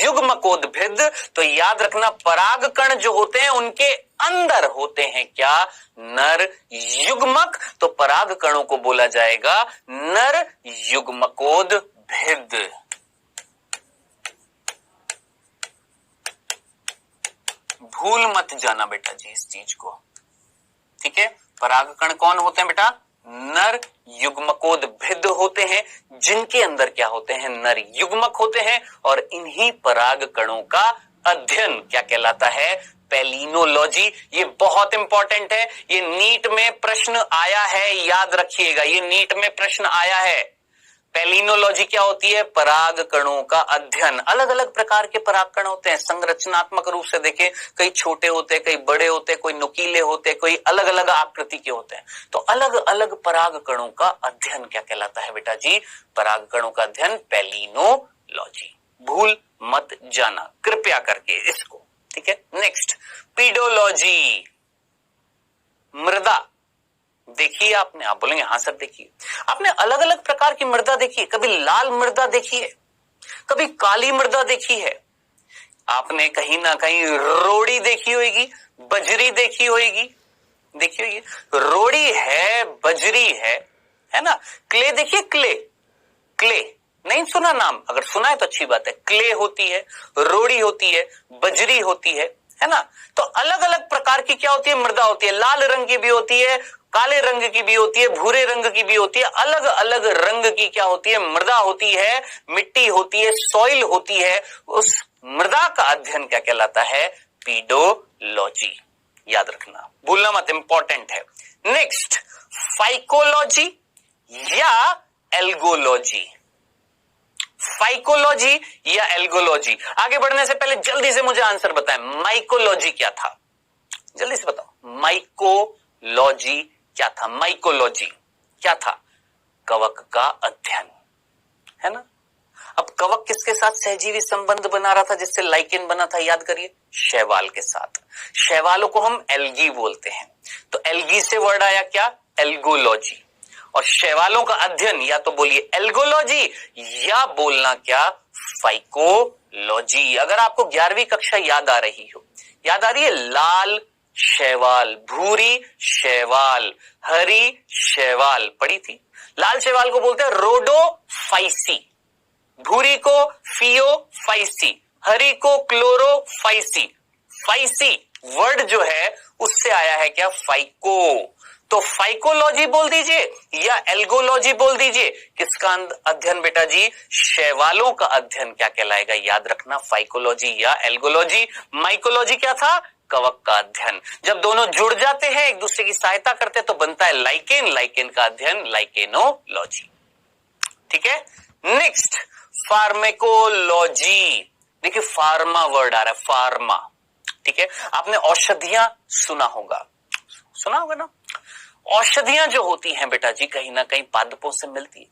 युग्मकोद्भिद। तो याद रखना, पराग कण जो होते हैं उनके अंदर होते हैं क्या, नर युग्मक। तो पराग कणों को बोला जाएगा नर युग्मकोद्भिद। भूल मत जाना बेटा जी इस चीज को, ठीक है। पराग कण कौन होते हैं बेटा, नर युग्मकोद्भिद होते हैं, जिनके अंदर क्या होते हैं, नर युग्मक होते हैं। और इन्हीं पराग कणों का अध्ययन क्या कहलाता है, पेलिनोलॉजी। ये बहुत इंपॉर्टेंट है, ये नीट में प्रश्न आया है, याद रखिएगा, ये नीट में प्रश्न आया है। पेलिनोलॉजी क्या होती है? पराग कणों का अध्ययन। अलग अलग प्रकार के पराग कण होते हैं, संरचनात्मक रूप से देखें, कई छोटे होते हैं, कई बड़े होते हैं, कोई नुकीले होते हैं, कोई अलग अलग आकृति के होते हैं। तो अलग अलग पराग कणों का अध्ययन क्या कहलाता है बेटा जी? पराग कणों का अध्ययन पेलिनोलॉजी। भूल मत जाना कृपया करके इसको, ठीक है। Next, pedology. मृदा देखिए आपने, आप बोलेंगे हाँ सर देखिए, आपने अलग अलग प्रकार की मृदा देखी है। कभी लाल मृदा देखी है, कभी काली मृदा देखी है, आपने कहीं ना कहीं रोड़ी देखी होगी, बजरी देखी होगी, रोड़ी है, बजरी है ना। क्ले देखिए, क्ले नहीं सुना नाम? अगर सुना है तो अच्छी बात है। क्ले होती है, रोड़ी होती है, बजरी होती है ना। तो अलग अलग प्रकार की क्या होती है? मृदा होती है। लाल रंग की भी होती है, काले रंग की भी होती है, भूरे रंग की भी होती है। अलग अलग रंग की क्या होती है? मृदा होती है, मिट्टी होती है, सॉइल होती है। उस मृदा का अध्ययन क्या कहलाता है? पीडोलॉजी। याद रखना, भूलना मत, इंपॉर्टेंट है। नेक्स्ट, फाइकोलॉजी या एल्गोलॉजी। फाइकोलॉजी या एल्गोलॉजी। आगे बढ़ने से पहले जल्दी से मुझे आंसर बताएं, माइकोलॉजी क्या था? जल्दी से बताओ, माइकोलॉजी क्या था? माइकोलॉजी क्या था? कवक का अध्ययन, है ना। अब कवक किसके साथ सहजीवी संबंध बना रहा था जिससे लाइकेन बना था? याद करिए, शैवाल के साथ। शैवालों को हम एल्गी बोलते हैं, तो एल्गी से वर्ड आया क्या? एल्गोलॉजी। और शैवालों का अध्ययन या तो बोलिए एल्गोलॉजी या बोलना क्या? फाइकोलॉजी। अगर आपको 11वीं कक्षा याद आ रही हो, याद आ रही है? लाल शैवाल, भूरी शैवाल, हरी शैवाल पढ़ी थी। लाल शैवाल को बोलते हैं रोडोफाइसी, भूरी को फियोफाइसी, हरी को क्लोरोफाइसी। फाइसी वर्ड जो है उससे आया है क्या? फाइको। तो फाइकोलॉजी बोल दीजिए या एल्गोलॉजी बोल दीजिए। किसका अध्ययन बेटा जी? शैवालों का अध्ययन क्या कहलाएगा? याद रखना, फाइकोलॉजी या एल्गोलॉजी। माइकोलॉजी क्या था? कवक का अध्ययन। जब दोनों जुड़ जाते हैं, एक दूसरे की सहायता करते हैं, तो बनता है लाइकेन। लाइकेन का अध्ययन लाइकेनोलॉजी, ठीक है। Next, pharmacology. देखिए, फार्मा वर्ड आ रहा है, फार्मा, ठीक है। आपने औषधियां सुना होगा ना। औषधियां जो होती हैं बेटा जी, कहीं ना कहीं पादपों से मिलती है।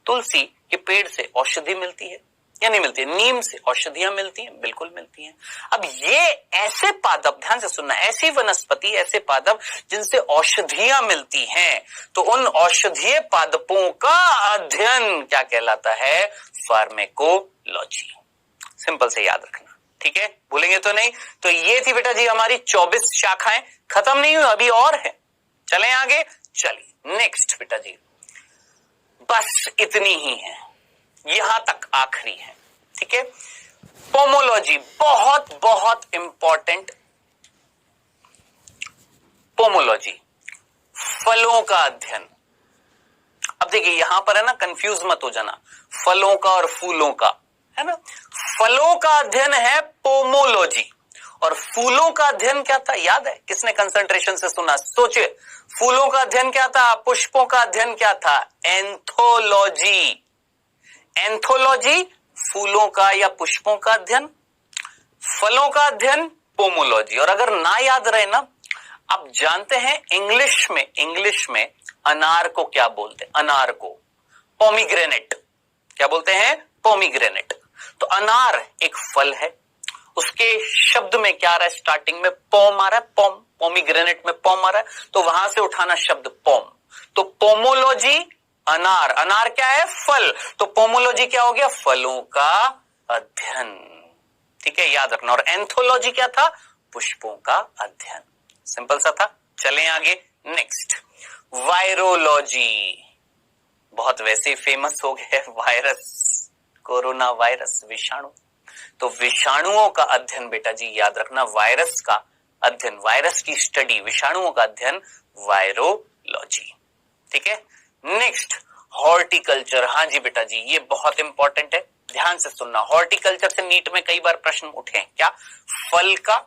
तुलसी के पेड़ से औषधि मिलती है या नहीं मिलती है? नीम से औषधियां मिलती हैं, बिल्कुल मिलती हैं। अब ये ऐसे पादप, ध्यान से सुनना, ऐसी वनस्पति, ऐसे पादप जिनसे औषधियां मिलती हैं, तो उन औषधीय पादपों का अध्ययन क्या कहलाता है? फार्मेकोलॉजी। सिंपल से याद रखना, ठीक है, भूलेंगे तो नहीं। तो ये थी बेटा जी हमारी 24 शाखाएं, खत्म नहीं हुई, अभी और है। चलें आगे, चलिए नेक्स्ट बेटा जी, बस इतनी ही है, यहां तक आखिरी है, ठीक है। पोमोलॉजी, बहुत बहुत इंपॉर्टेंट। पोमोलॉजी, फलों का अध्ययन। अब देखिए यहां पर है ना, कंफ्यूज मत हो जाना, फलों का और फूलों का, है ना। फलों का अध्ययन है पोमोलॉजी, और फूलों का अध्ययन क्या था? याद है? किसने कंसंट्रेशन से सुना? सोचिए, फूलों का अध्ययन क्या था? पुष्पों का अध्ययन क्या था? एंथोलॉजी। एंथोलॉजी फूलों का या पुष्पों का अध्ययन, फलों का अध्ययन पोमोलॉजी। और अगर ना याद रहे ना, आप जानते हैं इंग्लिश में अनार को क्या बोलते हैं? अनार को पोमीग्रेनेट। क्या बोलते हैं? पोमीग्रेनेट। तो अनार एक फल है, उसके शब्द में क्या आ रहा है? स्टार्टिंग में पोम आ रहा है, पोम, पोमीग्रेनेट में पोम आ रहा है, तो वहां से उठाना शब्द पोम। तो पोमोलॉजी अनार, अनार क्या है? फल, तो पोमोलॉजी क्या हो गया? फलों का अध्ययन, ठीक है, याद रखना। और एंथोलॉजी क्या था? पुष्पों का अध्ययन। सिंपल सा था। चलें आगे, नेक्स्ट, वायरोलॉजी। बहुत वैसे फेमस हो गया वायरस, कोरोना वायरस, विषाणु। तो विषाणुओं का अध्ययन बेटा जी याद रखना, वायरस का अध्ययन, वायरस की स्टडी, विषाणुओं का अध्ययन वायरोलॉजी, ठीक है। Next, horticulture. हाँ जी बेटा जी, ये बहुत इंपॉर्टेंट है, ध्यान से सुनना। हॉर्टिकल्चर से नीट में कई बार प्रश्न उठे हैं। क्या? फल का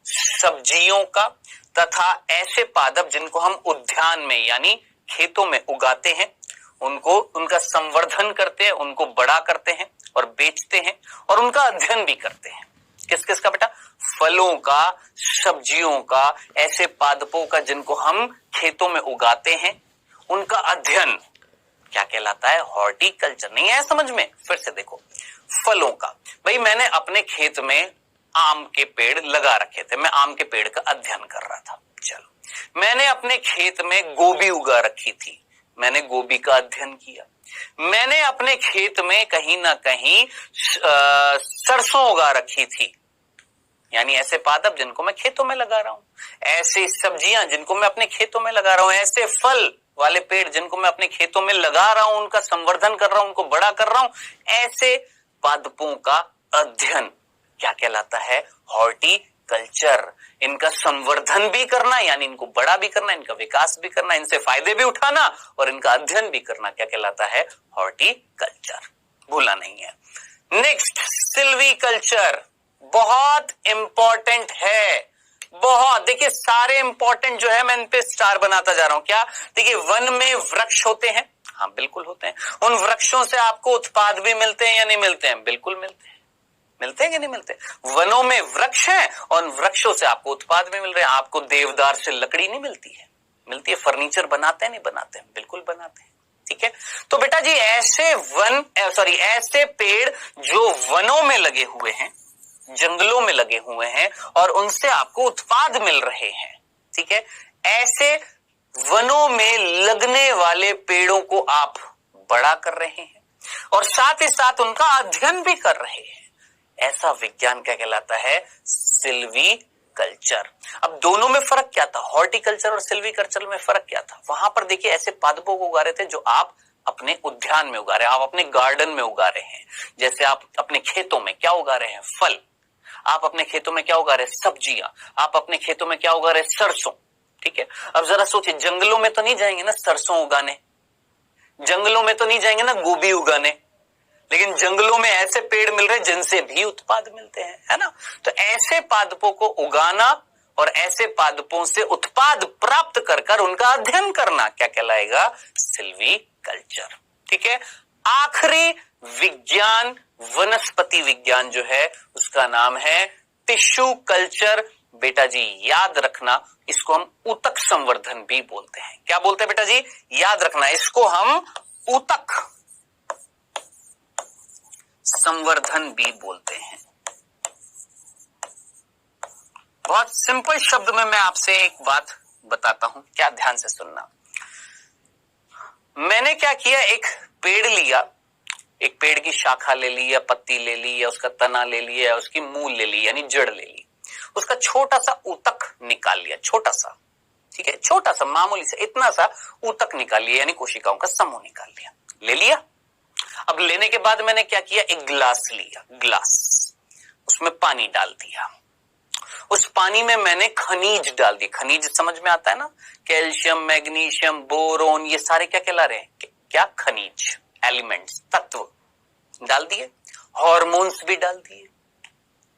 सब्जियों का तथा ऐसे पादप जिनको हम उद्यान में यानी खेतों में उगाते हैं, उनको उनका संवर्धन करते हैं, उनको बड़ा करते हैं और बेचते हैं और उनका अध्ययन भी करते हैं। किस किस का बेटा? फलों का, सब्जियों का, ऐसे पादपों का जिनको हम खेतों में उगाते हैं, उनका अध्ययन क्या कहलाता है? हॉर्टिकल्चर। नहीं है समझ में? फिर से देखो, फलों का, भाई मैंने अपने खेत में आम के पेड़ लगा रखे थे, मैं आम के पेड़ का अध्ययन कर रहा था। चलो, मैंने अपने खेत में गोभी उगा रखी थी, मैंने गोभी का अध्ययन किया। मैंने अपने खेत में कहीं ना कहीं सरसों उगा रखी थी, यानी ऐसे पादप जिनको मैं खेतों में लगा रहा हूं, ऐसे सब्जियां जिनको मैं अपने खेतों में लगा रहा हूं, ऐसे फल वाले पेड़ जिनको मैं अपने खेतों में लगा रहा हूं, उनका संवर्धन कर रहा हूं, उनको बड़ा कर रहा हूं, ऐसे पादपों का अध्ययन क्या कहलाता है? हॉर्टिकल्चर। इनका संवर्धन भी करना यानी इनको बड़ा भी करना, इनका विकास भी करना, इनसे फायदे भी उठाना और इनका अध्ययन भी करना क्या कहलाता है? हॉर्टिकल्चर। भूला नहीं है। नेक्स्ट, सिल्वीकल्चर, बहुत इंपॉर्टेंट है, बहुत। देखिए सारे इंपॉर्टेंट जो है मैं इन पे स्टार बनाता जा रहा हूं। क्या? देखिए, वन में वृक्ष होते हैं, हाँ बिल्कुल होते हैं। उन वृक्षों से आपको उत्पाद भी मिलते हैं या नहीं मिलते हैं? बिल्कुल मिलते हैं। मिलते हैं कि नहीं मिलते? वनों में वृक्ष हैं और वृक्षों से आपको उत्पाद भी मिल रहे हैं। आपको देवदार से लकड़ी नहीं मिलती है? मिलती है। फर्नीचर बनाते हैं नहीं बनाते हैं? बिल्कुल बनाते हैं। ठीक है, तो बेटा जी ऐसे पेड़ जो वनों में लगे हुए हैं, जंगलों में लगे हुए हैं और उनसे आपको उत्पाद मिल रहे हैं, ठीक है, ऐसे वनों में लगने वाले पेड़ों को आप बड़ा कर रहे हैं और साथ ही साथ उनका अध्ययन भी कर रहे हैं, ऐसा विज्ञान क्या कहलाता है? सिल्वीकल्चर। अब दोनों में फर्क क्या था? हॉर्टिकल्चर और सिल्वीकल्चर में फर्क क्या था? वहां पर देखिए ऐसे पादपों को उगा रहे थे जो आप अपने उद्यान में उगा रहे हैं, आप अपने गार्डन में उगा रहे हैं। जैसे आप अपने खेतों में क्या उगा रहे हैं? फल। आप अपने खेतों में क्या उगा रहे हैं? सब्जियां। आप अपने खेतों में क्या उगा रहे हैं? सरसों। ठीक है, अब जरा सोचिए, जंगलों में तो नहीं जाएंगे ना सरसों उगाने, जंगलों में तो नहीं जाएंगे ना गोभी उगाने, लेकिन जंगलों में ऐसे पेड़ मिल रहे हैं जिनसे भी उत्पाद मिलते हैं, है ना? तो ऐसे पादपों को उगाना और ऐसे पादपों से उत्पाद प्राप्त कर उनका अध्ययन करना क्या कहलाएगा? सिल्वीकल्चर। ठीक है, आखिरी विज्ञान, वनस्पति विज्ञान जो है उसका नाम है टिश्यू कल्चर। बेटा जी याद रखना, इसको हम ऊतक संवर्धन भी बोलते हैं। क्या बोलते हैं बेटा जी? याद रखना, इसको हम ऊतक संवर्धन भी बोलते हैं। बहुत सिंपल शब्द में मैं आपसे एक बात बताता हूं, क्या ध्यान से सुनना। मैंने क्या किया, एक पेड़ लिया, एक पेड़ की शाखा ले ली या पत्ती ले ली या उसका तना ले लिया या उसकी मूल ले ली यानी जड़ ले ली, उसका छोटा सा ऊतक निकाल लिया, छोटा सा, ठीक है, छोटा सा मामूली सा इतना सा ऊतक निकाल लिया यानी कोशिकाओं का समूह निकाल लिया, ले लिया। अब लेने के बाद मैंने क्या किया, एक गिलास लिया, गिलास, उसमें पानी डाल दिया, उस पानी में मैंने खनिज डाल दिए। खनिज समझ में आता है ना, कैल्शियम, मैग्नीशियम, बोरोन, ये सारे क्या कहला रहे हैं? क्या? खनिज, एलिमेंट्स, तत्व डाल दिए। हॉर्मोन्स भी डाल दिए।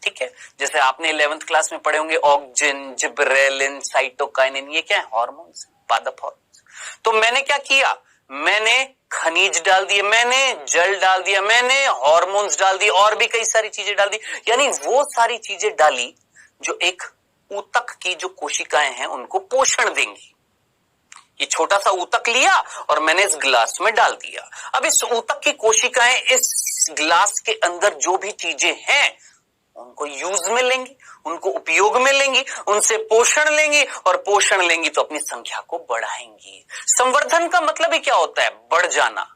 ठीक है, जैसे आपने 11th क्लास में पढ़े होंगे ऑक्सिन, जिबरेलिन, साइटोकाइनिन, ये क्या है? हॉर्मोन्स, पादप हॉर्मोन्स। तो मैंने क्या किया, मैंने खनिज डाल दिए, मैंने जल डाल दिया, मैंने हॉर्मोन्स डाल दिए और भी कई सारी चीजें डाल दी, यानी वो सारी चीजें डाली जो एक ऊतक की जो कोशिकाएं हैं उनको पोषण देंगी। ये छोटा सा ऊतक लिया और मैंने इस गिलास में डाल दिया। अब इस ऊतक की कोशिकाएं इस गिलास के अंदर जो भी चीजें हैं उनको यूज में लेंगी, उनको उपयोग में लेंगी, उनसे पोषण लेंगी और पोषण लेंगी तो अपनी संख्या को बढ़ाएंगी। संवर्धन का मतलब ही क्या होता है? बढ़ जाना,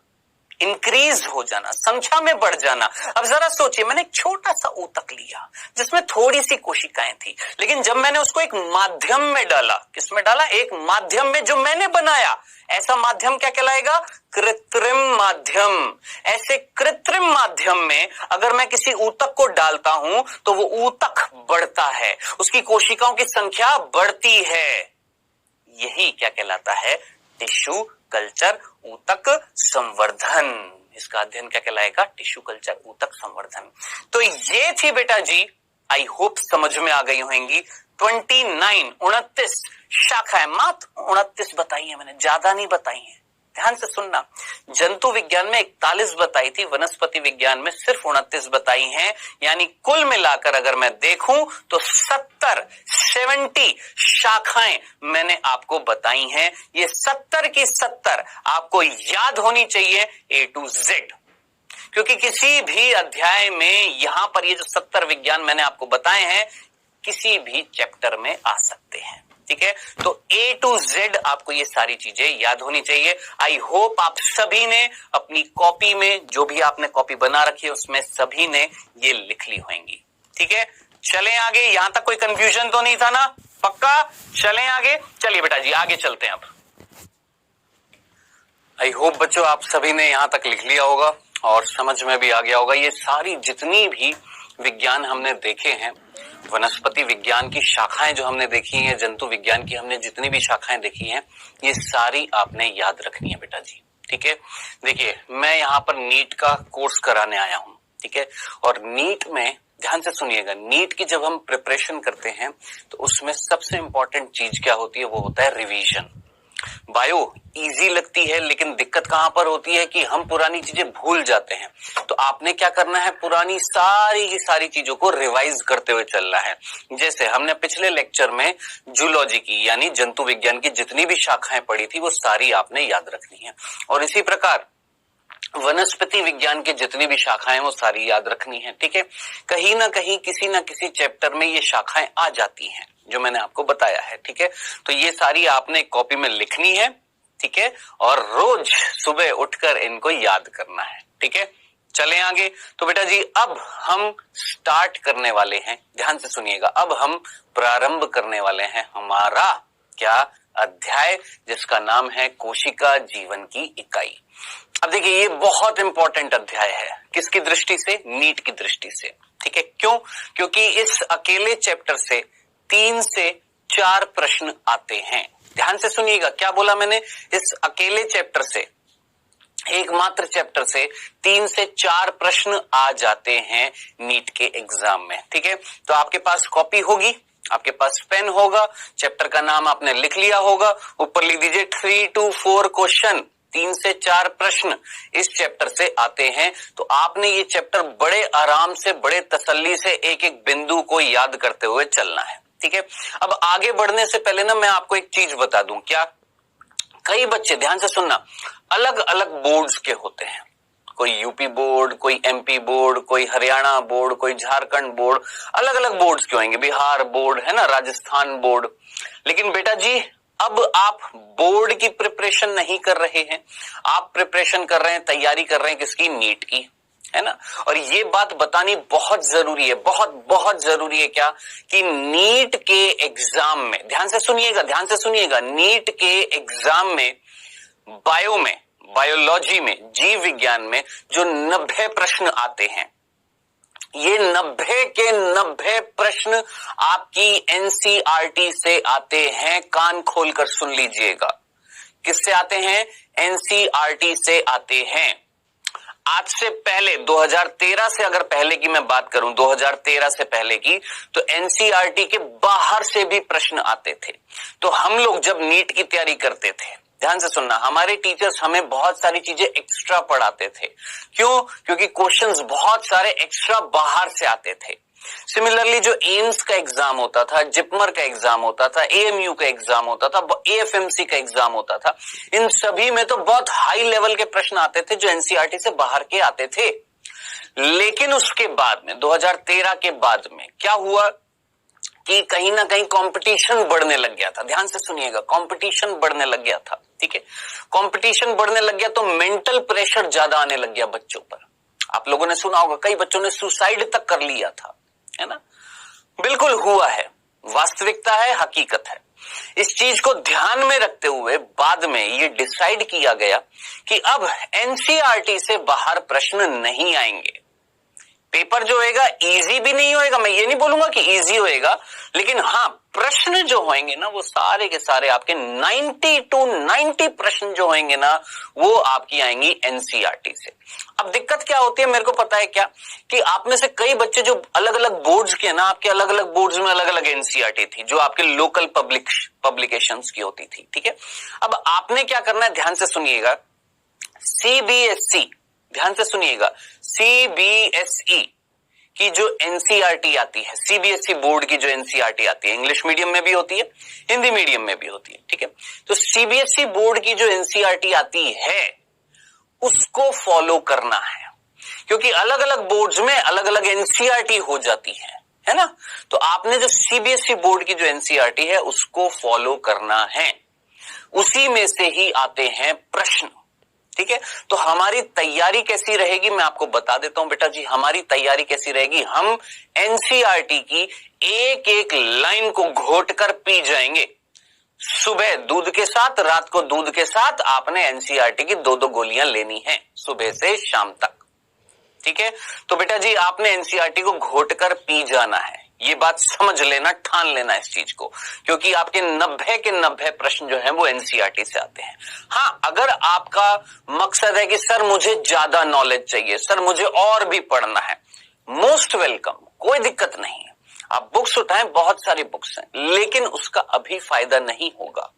इंक्रीज हो जाना, संख्या में बढ़ जाना। अब जरा सोचिए, मैंने एक छोटा सा ऊतक लिया जिसमें थोड़ी सी कोशिकाएं थी, लेकिन जब मैंने उसको एक माध्यम में डाला, किसमें डाला? एक माध्यम में जो मैंने बनाया। ऐसा माध्यम क्या कहलाएगा? कृत्रिम माध्यम। ऐसे कृत्रिम माध्यम में अगर मैं किसी ऊतक को डालता हूं तो वो ऊतक बढ़ता है, उसकी कोशिकाओं की संख्या बढ़ती है। यही क्या कहलाता है? टिश्यू कल्चर, ऊतक संवर्धन। इसका अध्ययन क्या कहलाएगा? टिश्यू कल्चर, ऊतक संवर्धन। तो ये थी बेटा जी आई होप समझ में आ गई होंगी। 29 शाखाएं, मात्र 29 बताई है मैंने, ज्यादा नहीं बताई है। ध्यान से सुनना, जंतु विज्ञान में 41 बताई थी, वनस्पति विज्ञान में सिर्फ 29 बताई हैं। यानी कुल मिलाकर अगर मैं देखूं तो 70 शाखाएं मैंने आपको बताई हैं। ये 70 की 70 आपको याद होनी चाहिए A to Z, क्योंकि किसी भी अध्याय में यहां पर ये जो 70 विज्ञान मैंने आपको बताए हैं किसी भी चैप्टर में आ सकते हैं। ठीक है, तो A to Z आपको ये सारी चीजें याद होनी चाहिए। आई होप आप सभी ने अपनी कॉपी में, जो भी आपने कॉपी बना रखी है उसमें सभी ने ये लिख ली होंगी। ठीक है, चलें आगे। यहां तक कोई कंफ्यूजन तो नहीं था ना? पक्का? चलें आगे। चलिए बेटा जी आगे चलते हैं। अब आई होप बच्चों आप सभी ने यहां तक लिख लिया होगा और समझ में भी आ गया होगा। ये सारी जितनी भी विज्ञान हमने देखे हैं, वनस्पति विज्ञान की शाखाएं जो हमने देखी हैं, जंतु विज्ञान की हमने जितनी भी शाखाएं देखी हैं, ये सारी आपने याद रखनी है बेटा जी। ठीक है, देखिए मैं यहाँ पर नीट का कोर्स कराने आया हूँ। ठीक है, और नीट में ध्यान से सुनिएगा, नीट की जब हम प्रिपरेशन करते हैं तो उसमें सबसे इंपॉर्टेंट चीज क्या होती है? वो होता है रिवीजन। बायो इजी लगती है लेकिन दिक्कत कहां पर होती है कि हम पुरानी चीजें भूल जाते हैं। तो आपने क्या करना है? पुरानी सारी की सारी चीजों को रिवाइज करते हुए चलना है। जैसे हमने पिछले लेक्चर में जूलॉजी की यानी जंतु विज्ञान की जितनी भी शाखाएं पढ़ी थी वो सारी आपने याद रखनी है, और इसी प्रकार वनस्पति विज्ञान की जितनी भी शाखाएं वो सारी याद रखनी है। ठीक है, कहीं ना कहीं किसी ना किसी चैप्टर में ये शाखाएं आ जाती हैं जो मैंने आपको बताया है। ठीक है, तो ये सारी आपने कॉपी में लिखनी है। ठीक है, और रोज सुबह उठकर इनको याद करना है। ठीक है, चलें आगे। तो बेटा जी अब हम स्टार्ट करने वाले हैं, ध्यान से सुनिएगा। अब हम प्रारंभ करने वाले हैं हमारा क्या अध्याय, जिसका नाम है कोशिका जीवन की इकाई। अब देखिए ये बहुत इंपॉर्टेंट अध्याय है। किसकी दृष्टि से? नीट की दृष्टि से। ठीक है, क्यों? क्योंकि इस अकेले चैप्टर से 3 से 4 प्रश्न आते हैं। ध्यान से सुनिएगा, क्या बोला मैंने? इस अकेले चैप्टर से, एकमात्र चैप्टर से 3 से 4 प्रश्न आ जाते हैं नीट के एग्जाम में। ठीक है, तो आपके पास कॉपी होगी, आपके पास पेन होगा, चैप्टर का नाम आपने लिख लिया होगा, ऊपर लिख दीजिए 3 to 4 क्वेश्चन, 3 से 4 प्रश्न इस चैप्टर से आते हैं। तो आपने ये चैप्टर बड़े आराम से, बड़े तसल्ली से एक एक बिंदु को याद करते हुए चलना है। ठीक है, अब आगे बढ़ने से पहले ना मैं आपको एक चीज बता दूं। क्या? कई बच्चे, ध्यान से सुनना, अलग अलग बोर्ड्स के होते हैं। कोई यूपी बोर्ड, कोई एमपी बोर्ड, कोई हरियाणा बोर्ड, कोई झारखंड बोर्ड, अलग अलग बोर्ड्स के होंगे, बिहार बोर्ड है ना, राजस्थान बोर्ड। लेकिन बेटा जी अब आप बोर्ड की प्रिपरेशन नहीं कर रहे हैं, आप प्रिपरेशन कर रहे हैं, तैयारी कर रहे हैं किसकी? नीट की, है ना। और ये बात बतानी बहुत जरूरी है, बहुत बहुत जरूरी है। क्या? कि नीट के एग्जाम में, ध्यान से सुनिएगा, ध्यान से सुनिएगा, नीट के एग्जाम में बायो में, बायोलॉजी में, जीव विज्ञान में जो 90 प्रश्न आते हैं, ये 90 के 90 प्रश्न आपकी एनसीईआरटी से आते हैं। कान खोलकर सुन लीजिएगा, किससे आते हैं? एनसीईआरटी से आते हैं। आज से पहले 2013 से अगर पहले की मैं बात करूं, 2013 से पहले की, तो एनसीईआरटी के बाहर से भी प्रश्न आते थे। तो हम लोग जब नीट की तैयारी करते थे, ध्यान से सुनना, हमारे टीचर्स हमें बहुत सारी चीजें एक्स्ट्रा पढ़ाते थे। क्यों? क्योंकि क्वेश्चंस बहुत सारे एक्स्ट्रा बाहर से आते थे। सिमिलरली जो एम्स का एग्जाम होता था, जिपमर का एग्जाम होता था, एएमयू का एग्जाम होता था, एएफएमसी का एग्जाम होता था, इन सभी में तो बहुत हाई लेवल के प्रश्न आते थे जो एनसीईआरटी से बाहर के आते थे। लेकिन उसके बाद में 2013 के बाद में क्या हुआ कि कहीं ना कहीं कंपटीशन बढ़ने लग गया था। ध्यान से सुनिएगा, कंपटीशन बढ़ने लग गया था। ठीक है, कंपटीशन बढ़ने लग गया तो मेंटल प्रेशर ज्यादा आने लग गया बच्चों पर। आप लोगों ने सुना होगा कई बच्चों ने सुसाइड तक कर लिया था, है ना। बिल्कुल हुआ है, वास्तविकता है, हकीकत है। इस चीज को ध्यान में रखते हुए बाद में ये डिसाइड किया गया कि अब एनसीईआरटी से बाहर प्रश्न नहीं आएंगे। पेपर जो होएगा इजी भी नहीं होएगा, मैं ये नहीं बोलूंगा कि इजी होएगा, लेकिन हाँ प्रश्न जो होंगे ना वो सारे के सारे आपके 90 to 90 प्रश्न जो होंगे ना वो आपकी आएंगी एनसीईआरटी से। अब दिक्कत क्या होती है मेरे को पता है क्या, कि आप में से कई बच्चे जो अलग अलग बोर्ड्स के ना, आपके अलग अलग बोर्ड्स में अलग अलग एनसीईआरटी थी जो आपके लोकल पब्लिकेशंस की होती थी, ठीक है। अब आपने क्या करना है, ध्यान से सुनिएगा, सीबीएसई, ध्यान से सुनिएगा, सीबीएसई की जो एनसीईआरटी आती है, सीबीएसई बोर्ड की जो एनसीईआरटी आती है, इंग्लिश मीडियम में भी होती है, हिंदी मीडियम में भी होती है, ठीक है। तो सीबीएसई बोर्ड की जो एनसीईआरटी आती है उसको फॉलो करना है, क्योंकि अलग अलग बोर्ड्स में अलग अलग एनसीईआरटी हो जाती है ना। तो आपने जो सीबीएसई बोर्ड की जो एनसीईआरटी है उसको फॉलो करना है, उसी में से ही आते हैं प्रश्न, ठीक है। तो हमारी तैयारी कैसी रहेगी मैं आपको बता देता हूं बेटा जी। हमारी तैयारी कैसी रहेगी, हम एनसीईआरटी की एक एक लाइन को घोट कर पी जाएंगे। सुबह दूध के साथ, रात को दूध के साथ आपने एनसीईआरटी की 2-2 गोलियां लेनी है सुबह से शाम तक, ठीक है। तो बेटा जी आपने एनसीईआरटी को घोट कर पी जाना है, ये बात समझ लेना, ठान लेना इस चीज को, क्योंकि आपके 90 के 90 प्रश्न जो हैं वो एनसीईआरटी से आते हैं। हाँ, अगर आपका मकसद है कि सर मुझे ज्यादा नॉलेज चाहिए, सर मुझे और भी पढ़ना है, मोस्ट वेलकम, कोई दिक्कत नहीं है, आप बुक्स उठाएं, बहुत सारी बुक्स हैं, लेकिन उसका अभी फायदा नहीं होगा,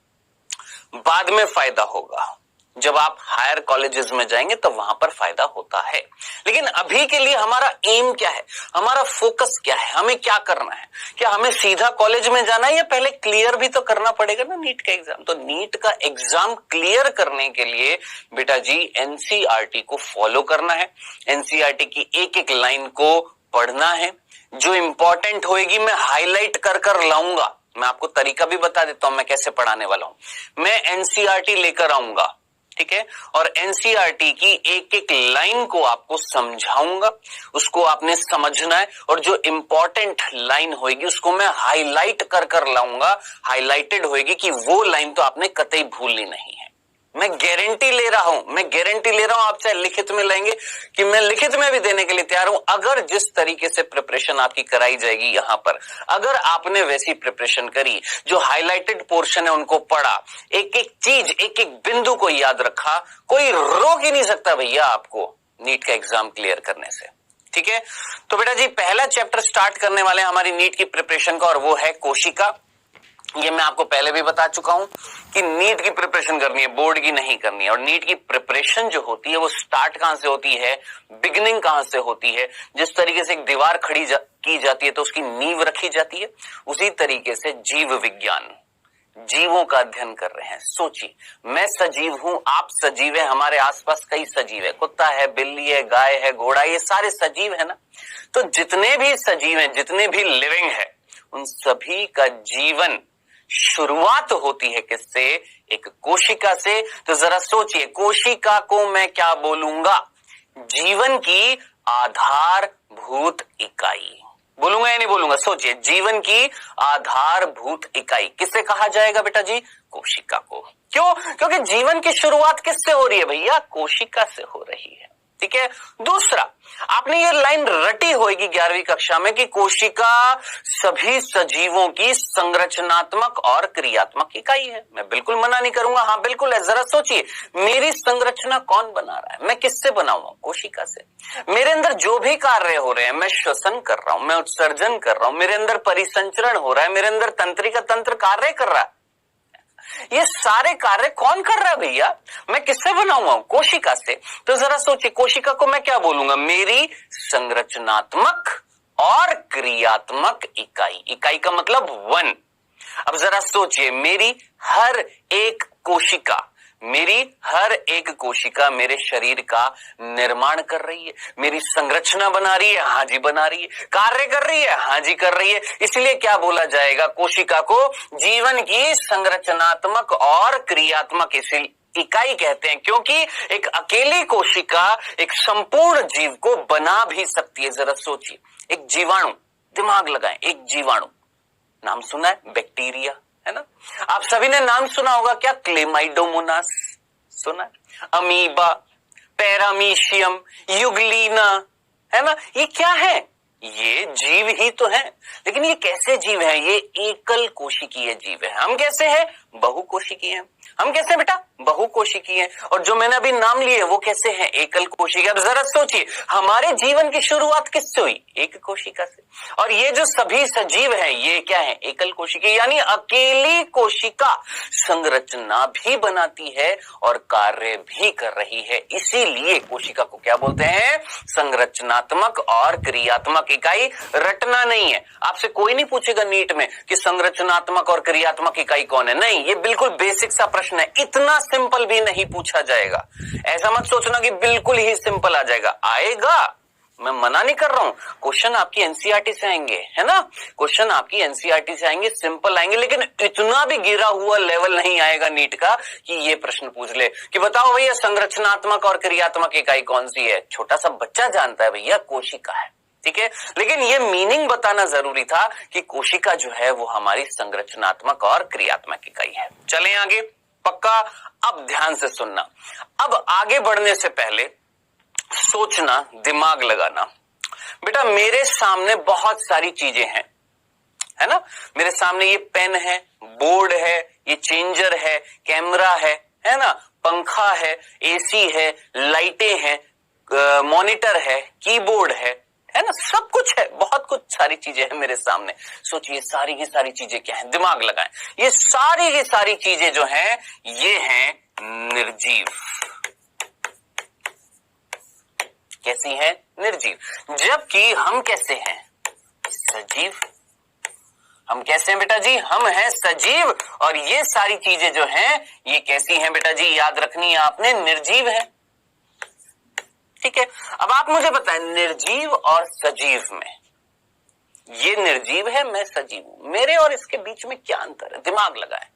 बाद में फायदा होगा। जब आप हायर कॉलेजेस में जाएंगे तब वहां पर फायदा होता है। लेकिन अभी के लिए हमारा एम क्या है, हमारा फोकस क्या है, हमें क्या करना है? क्या हमें सीधा कॉलेज में जाना है या पहले क्लियर भी तो करना पड़ेगा ना नीट का एग्जाम? तो नीट का एग्जाम क्लियर करने के लिए बेटा जी एनसीईआरटी को फॉलो करना है, एनसीईआरटी की एक एक लाइन को पढ़ना है, जो इंपॉर्टेंट होएगी मैं हाईलाइट कर कर लाऊंगा। मैं आपको तरीका भी बता देता हूं मैं कैसे पढ़ाने वाला हूं। मैं एनसीईआरटी लेकर आऊंगा, ठीक है, और एनसीईआरटी की एक एक लाइन को आपको समझाऊंगा, उसको आपने समझना है, और जो इंपॉर्टेंट लाइन होगी उसको मैं हाईलाइट कर कर लाऊंगा, हाईलाइटेड होगी कि वो लाइन तो आपने कतई भूलनी नहीं है। मैं गारंटी ले रहा हूं, मैं गारंटी ले रहा हूं, आप चाहे लिखित में लेंगे कि मैं लिखित में भी देने के लिए तैयार हूं। अगर जिस तरीके से प्रिपरेशन आपकी कराई जाएगी यहां पर, अगर आपने वैसी प्रिपरेशन करी, जो हाईलाइटेड पोर्शन है उनको पढ़ा, एक एक चीज, एक एक बिंदु को याद रखा, कोई रोक ही नहीं सकता भैया आपको नीट का एग्जाम क्लियर करने से, ठीक है। तो बेटा जी पहला चैप्टर स्टार्ट करने वाले हैं हमारी नीट की प्रिपरेशन का, और वो है कोशिका। ये मैं आपको पहले भी बता चुका हूं कि नीट की प्रिपरेशन करनी है, बोर्ड की नहीं करनी है। और नीट की प्रिपरेशन जो होती है वो स्टार्ट कहां से होती है, बिगिनिंग कहां से होती है। जिस तरीके से एक दीवार खड़ी की जाती है तो उसकी नींव रखी जाती है, उसी तरीके से जीव विज्ञान, जीवों का अध्ययन कर रहे हैं। सोचिए, मैं सजीव हूं, आप सजीव है, हमारे आसपास कई सजीव है, कुत्ता है, बिल्ली है, गाय है, घोड़ा, ये सारे सजीव है ना। तो जितने भी सजीव हैं, जितने भी लिविंग है, उन सभी का जीवन शुरुआत होती है किससे, एक कोशिका से। तो जरा सोचिए, कोशिका को मैं क्या बोलूंगा, जीवन की आधारभूत इकाई बोलूंगा या नहीं बोलूंगा? सोचिए, जीवन की आधारभूत इकाई किसे कहा जाएगा बेटा जी? कोशिका को। क्यों? क्योंकि जीवन की शुरुआत किससे हो रही है भैया? कोशिका से हो रही है, ठीक है। दूसरा, आपने ये लाइन रटी होगी 11वीं कक्षा में कि कोशिका सभी सजीवों की संरचनात्मक और क्रियात्मक इकाई है। मैं बिल्कुल मना नहीं करूंगा, हाँ बिल्कुल है। जरा सोचिए, मेरी संरचना कौन बना रहा है? मैं किससे बना हुआ? कोशिका से। मेरे अंदर जो भी कार्य हो रहे हैं, मैं श्वसन कर रहा हूं, मैं उत्सर्जन कर रहा हूं, मेरे अंदर परिसंचरण हो रहा है, मेरे अंदर तंत्रिका तंत्र कार्य कर रहा है, ये सारे कार्य कौन कर रहा है भैया? मैं किससे बना हुआ हूं? कोशिका से। तो जरा सोचिए, कोशिका को मैं क्या बोलूंगा? मेरी संरचनात्मक और क्रियात्मक इकाई। इकाई का मतलब वन। अब जरा सोचिए, मेरी हर एक कोशिका, मेरी हर एक कोशिका मेरे शरीर का निर्माण कर रही है, मेरी संरचना बना रही है, हाँ जी बना रही है, कार्य कर रही है, हाँ जी कर रही है। इसलिए क्या बोला जाएगा? कोशिका को जीवन की संरचनात्मक और क्रियात्मक इकाई कहते हैं, क्योंकि एक अकेली कोशिका एक संपूर्ण जीव को बना भी सकती है। जरा सोचिए, एक जीवाणु, दिमाग लगाएं, एक जीवाणु, नाम सुना है? बैक्टीरिया, है ना। आप सभी ने नाम सुना होगा क्या? क्लेमाइडोमोनास सुना है, अमीबा, पैरामीशियम, युगलीना, है ना? ये क्या है? ये जीव ही तो है, लेकिन ये कैसे जीव है? ये एकल कोशिकीय जीव है। हम कैसे हैं? बहुकोशिकीय हैं। हम कैसे बेटा? बहुकोशिकीय हैं। और जो मैंने अभी नाम लिए वो कैसे हैं? एकल कोशिकीय। अब जरा सोचिए, हमारे जीवन की शुरुआत किससे हुई? एक कोशिका से। और ये जो सभी सजीव हैं ये क्या है? एकल कोशिकीय, यानी अकेली कोशिका संरचना भी बनाती है और कार्य भी कर रही है। इसीलिए कोशिका को क्या बोलते हैं? संरचनात्मक और क्रियात्मक इकाई। रटना नहीं है, आपसे कोई नहीं पूछेगा नीट में कि संरचनात्मक और क्रियात्मक इकाई कौन है। नहीं, ये बिल्कुल बेसिक सा प्रश्न है, इतना सिंपल भी नहीं पूछा जाएगा। ऐसा मत सोचना कि बिल्कुल ही सिंपल आ जाएगा, आएगा, मैं मना नहीं कर रहा हूं। क्वेश्चन आपकी एनसीईआरटी से आएंगे, है ना? क्वेश्चन आपकी एनसीईआरटी से आएंगे, सिंपल आएंगे, लेकिन इतना भी गिरा हुआ लेवल नहीं आएगा नीट का कि ये प्रश्न पूछ ले कि बताओ भैया संरचनात्मक और क्रियात्मक इकाई कौन सी है। छोटा सा बच्चा जानता है भैया कोशिका है, ठीक है, लेकिन ये मीनिंग बताना जरूरी था कि कोशिका जो है वो हमारी संरचनात्मक और क्रियात्मक इकाई है। चलें आगे, पक्का? अब ध्यान से सुनना। अब आगे बढ़ने से पहले सोचना, दिमाग लगाना। बेटा मेरे सामने बहुत सारी चीजें हैं, है ना? मेरे सामने ये पेन है, बोर्ड है, ये चेंजर है, कैमरा है ना? पंखा है, एसी है, लाइटें हैं, मॉनिटर है, कीबोर्ड है ना? सब कुछ है, बहुत कुछ सारी चीजें हैं मेरे सामने। सोचिए सारी की सारी चीजें क्या हैं? दिमाग लगाएं। ये सारी की सारी चीजें जो हैं ये हैं निर्जीव। कैसी हैं? निर्जीव। जबकि हम कैसे हैं? सजीव। हम कैसे हैं बेटा जी? हम हैं सजीव। और ये सारी चीजें जो हैं ये कैसी हैं बेटा जी? याद रखनी है आपने, निर्जीव है, ठीक है। अब आप मुझे बताएं निर्जीव और सजीव में, ये निर्जीव है, मैं सजीव हूं, मेरे और इसके बीच में क्या अंतर है? दिमाग लगाएं,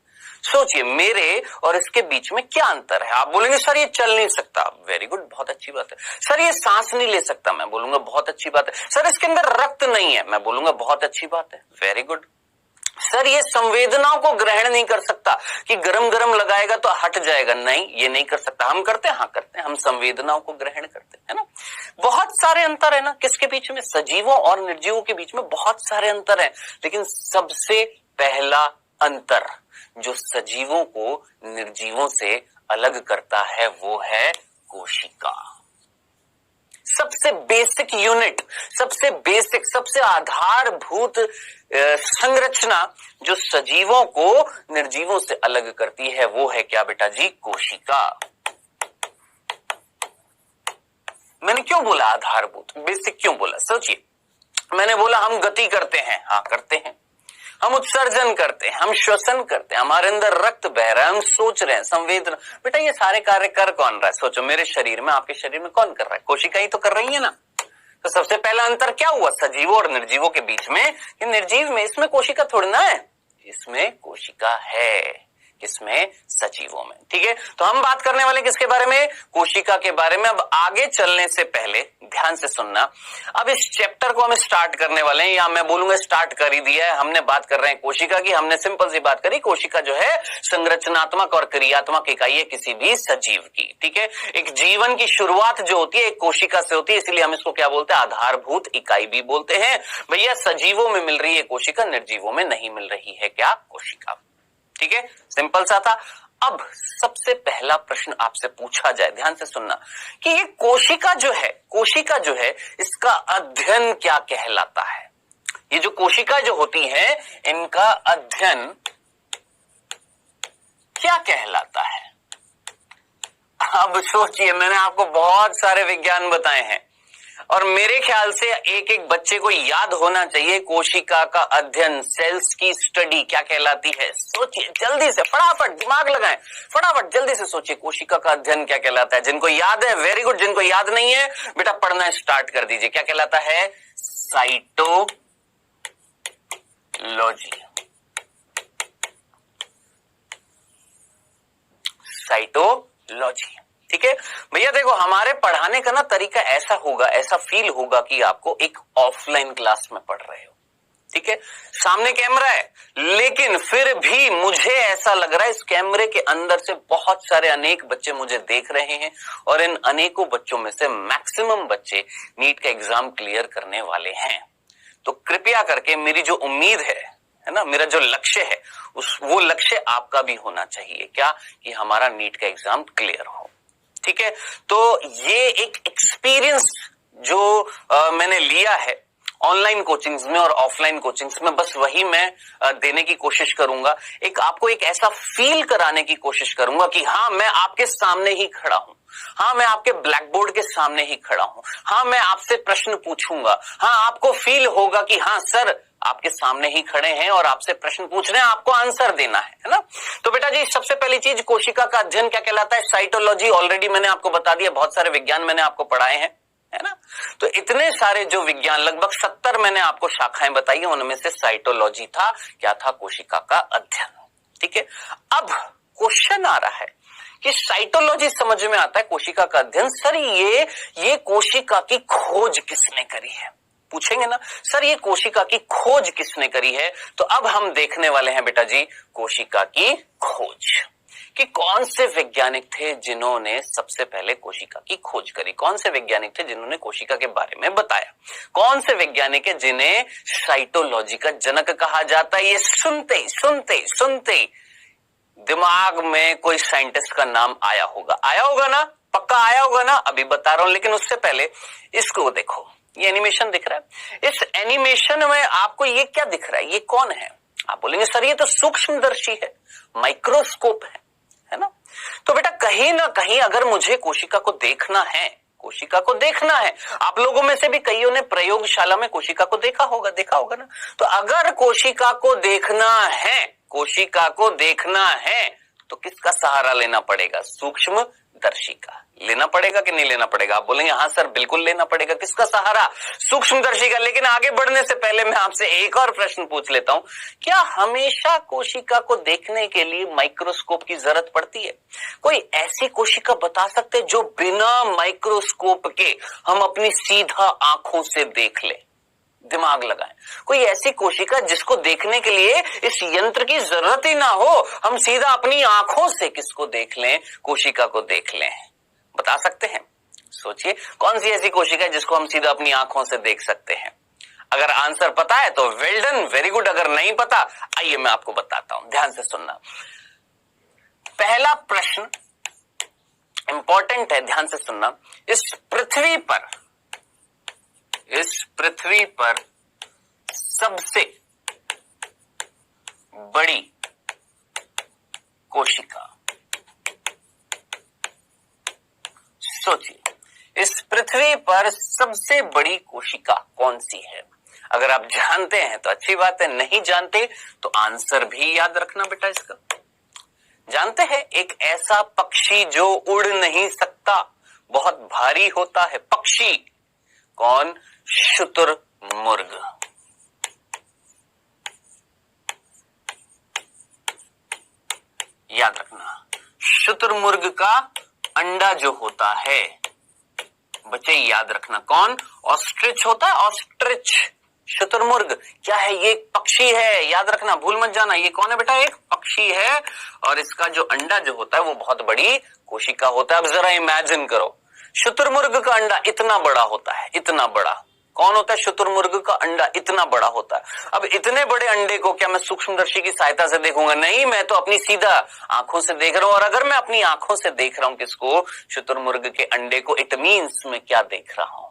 सोचिए मेरे और इसके बीच में क्या अंतर है? आप बोलेंगे सर ये चल नहीं सकता, वेरी गुड, बहुत अच्छी बात है। सर ये सांस नहीं ले सकता, मैं बोलूंगा बहुत अच्छी बात है। सर इसके अंदर रक्त नहीं है, मैं बोलूंगा बहुत अच्छी बात है, वेरी गुड। सर ये संवेदनाओं को ग्रहण नहीं कर सकता कि गरम गरम लगाएगा तो हट जाएगा, नहीं ये नहीं कर सकता। हम करते हैं? हाँ करते हैं, हम संवेदनाओं को ग्रहण करते हैं, है ना? बहुत सारे अंतर है ना किसके बीच में? सजीवों और निर्जीवों के बीच में बहुत सारे अंतर है, लेकिन सबसे पहला अंतर जो सजीवों को निर्जीवों से अलग करता है वो है कोशिका। सबसे बेसिक यूनिट, सबसे बेसिक, सबसे आधारभूत संरचना जो सजीवों को निर्जीवों से अलग करती है वो है क्या बेटा जी? कोशिका। मैंने क्यों बोला आधारभूत, बेसिक क्यों बोला? सोचिए, मैंने बोला हम गति करते हैं, हाँ करते हैं, हम उत्सर्जन करते हैं, हम श्वसन करते हैं, हमारे अंदर रक्त बह रहा है, हम सोच रहे हैं, संवेदना, बेटा ये सारे कार्य कर कौन रहा है? सोचो, मेरे शरीर में, आपके शरीर में कौन कर रहा है? कोशिकाएं तो कर रही है ना। तो सबसे पहला अंतर क्या हुआ सजीवों और निर्जीवों के बीच में? कि निर्जीव में इसमें कोशिका थोड़ी ना है, इसमें कोशिका है, किसमें? सजीवों में, ठीक है। तो हम बात करने वाले किसके बारे में? कोशिका के बारे में। अब आगे चलने से पहले ध्यान से सुनना, अब इस चैप्टर को हम स्टार्ट करने वाले हैं, या मैं बोलूंगा स्टार्ट कर ही दिया है। हमने बात कर रहे हैं कोशिका की, हमने सिंपल सी बात करी, कोशिका जो है संरचनात्मक और क्रियात्मक इकाई है किसी भी सजीव की, ठीक है। एक जीवन की शुरुआत जो होती है एक कोशिका से होती है, इसलिए हम इसको क्या बोलते हैं? आधारभूत इकाई भी बोलते हैं। भैया सजीवों में मिल रही है कोशिका, निर्जीवों में नहीं मिल रही है क्या? कोशिका, ठीक है, सिंपल सा था। अब सबसे पहला प्रश्न आपसे पूछा जाए, ध्यान से सुनना, कि ये कोशिका जो है इसका अध्ययन क्या कहलाता है? ये जो कोशिका जो होती है इनका अध्ययन क्या कहलाता है? अब सोचिए, मैंने आपको बहुत सारे विज्ञान बताए हैं और मेरे ख्याल से एक एक बच्चे को याद होना चाहिए कोशिका का अध्ययन, सेल्स की स्टडी क्या कहलाती है। सोचिए जल्दी से, फटाफट दिमाग लगाएं, फटाफट जल्दी से सोचिए कोशिका का अध्ययन क्या कहलाता है। जिनको याद है वेरी गुड, जिनको याद नहीं है बेटा पढ़ना स्टार्ट कर दीजिए। क्या कहलाता है? साइटोलॉजी। साइटोलॉजी, ठीक है भैया। देखो हमारे पढ़ाने का ना तरीका ऐसा होगा, ऐसा फील होगा कि आपको एक ऑफलाइन क्लास में पढ़ रहे हो, ठीक है, सामने कैमरा है, लेकिन फिर भी मुझे ऐसा लग रहा है इस कैमरे के अंदर से बहुत सारे अनेक बच्चे मुझे देख रहे हैं और इन अनेकों बच्चों में से मैक्सिमम बच्चे नीट का एग्जाम क्लियर करने वाले हैं। तो कृपया करके मेरी जो उम्मीद है ना, मेरा जो लक्ष्य है वो लक्ष्य आपका भी होना चाहिए, क्या कि हमारा नीट का एग्जाम क्लियर हो। ठीक है, तो ये एक एक्सपीरियंस जो मैंने लिया है ऑनलाइन कोचिंग्स में और ऑफलाइन कोचिंग्स में, बस वही मैं देने की कोशिश करूंगा। आपको एक ऐसा फील कराने की कोशिश करूंगा कि हाँ, मैं आपके सामने ही खड़ा हूं, हाँ, मैं आपके ब्लैक बोर्ड के सामने ही खड़ा हूं, हाँ, मैं आपसे प्रश्न पूछूंगा, हाँ, आपको फील होगा कि हाँ सर आपके सामने ही खड़े हैं और आपसे प्रश्न पूछ रहे हैं, आपको आंसर देना है ना। तो बेटा जी, सबसे पहली चीज, कोशिका का अध्ययन क्या कहलाता है? साइटोलॉजी। ऑलरेडी मैंने आपको बता दिया, बहुत सारे विज्ञान मैंने आपको पढ़ाए हैं, है ना। तो इतने सारे जो विज्ञान, लगभग 70 मैंने आपको शाखाएं बताई है, उनमें से साइटोलॉजी था, क्या था? कोशिका का अध्ययन। ठीक है, अब क्वेश्चन आ रहा है कि साइटोलॉजी समझ में आता है, कोशिका का अध्ययन, सर ये कोशिका की खोज किसने करी है? पूछेंगे ना सर, ये कोशिका की खोज किसने करी है? तो अब हम देखने वाले हैं बेटा जी कोशिका की खोज, कि कौन से वैज्ञानिक थे जिन्होंने सबसे पहले कोशिका की खोज करी, कौन से वैज्ञानिक थे जिन्होंने कोशिका के बारे में बताया, कौन से वैज्ञानिक है जिन्हें साइटोलॉजी का जनक कहा जाता है। ये सुनते दिमाग में कोई साइंटिस्ट का नाम आया होगा ना, पक्का आया होगा ना, अभी बता रहा हूं। लेकिन उससे पहले इसको देखो, ये एनिमेशन दिख रहा है, इस एनिमेशन में आपको ये क्या दिख रहा है? ये कौन है? आप बोलेंगे सर ये तो सूक्ष्मदर्शी है, माइक्रोस्कोप है ना। तो बेटा कहीं ना कहीं अगर मुझे कोशिका को देखना है, आप लोगों में से भी कईयों ने प्रयोगशाला में कोशिका को देखा होगा ना। तो अगर कोशिका को देखना है तो किसका सहारा लेना पड़ेगा? सूक्ष्मदर्शी का लेना पड़ेगा कि नहीं लेना पड़ेगा? आप बोलेंगे हाँ सर बिल्कुल लेना पड़ेगा। किसका सहारा? सूक्ष्मदर्शी का। लेकिन आगे बढ़ने से पहले मैं आपसे एक और प्रश्न पूछ लेता हूं, क्या हमेशा कोशिका को देखने के लिए माइक्रोस्कोप की जरूरत पड़ती है? कोई ऐसी कोशिका बता सकते जो बिना माइक्रोस्कोप के हम अपनी सीधा आंखों से देख ले? दिमाग लगाएं, कोई ऐसी कोशिका जिसको देखने के लिए इस यंत्र की जरूरत ही ना हो, हम सीधा अपनी आंखों से किसको देख लें? कोशिका को देख लें। बता सकते हैं? सोचिए कौन सी ऐसी कोशिका है जिसको हम सीधा अपनी आंखों से देख सकते हैं। अगर आंसर पता है तो वेल डन, वेरी गुड। अगर नहीं पता, आइए मैं आपको बताता हूं, ध्यान से सुनना। पहला प्रश्न इंपॉर्टेंट है, ध्यान से सुनना। इस पृथ्वी पर सबसे बड़ी कोशिका, सोचिए इस पृथ्वी पर सबसे बड़ी कोशिका कौन सी है? अगर आप जानते हैं तो अच्छी बात है, नहीं जानते तो आंसर भी याद रखना बेटा इसका। जानते हैं एक ऐसा पक्षी जो उड़ नहीं सकता, बहुत भारी होता है पक्षी, कौन? शुतुरमुर्ग। याद रखना, शुतुरमुर्ग का अंडा जो होता है बच्चे, याद रखना कौन? ऑस्ट्रिच होता है, ऑस्ट्रिच। शुतुरमुर्ग क्या है? ये एक पक्षी है, याद रखना, भूल मत जाना। ये कौन है बेटा? एक पक्षी है और इसका जो अंडा जो होता है वो बहुत बड़ी कोशिका होता है। अब जरा इमेजिन करो, शुतुरमुर्ग का अंडा इतना बड़ा होता है, इतना बड़ा। कौन होता है? शुतुरमुर्ग का अंडा इतना बड़ा होता है। अब इतने बड़े अंडे को क्या मैं सूक्ष्मदर्शी की सहायता से देखूंगा? नहीं, मैं तो अपनी सीधा आंखों से देख रहा हूं। और अगर मैं अपनी आंखों से देख रहा हूं किसको? शुतुरमुर्ग के अंडे को, इट मीन्स मैं क्या देख रहा हूं?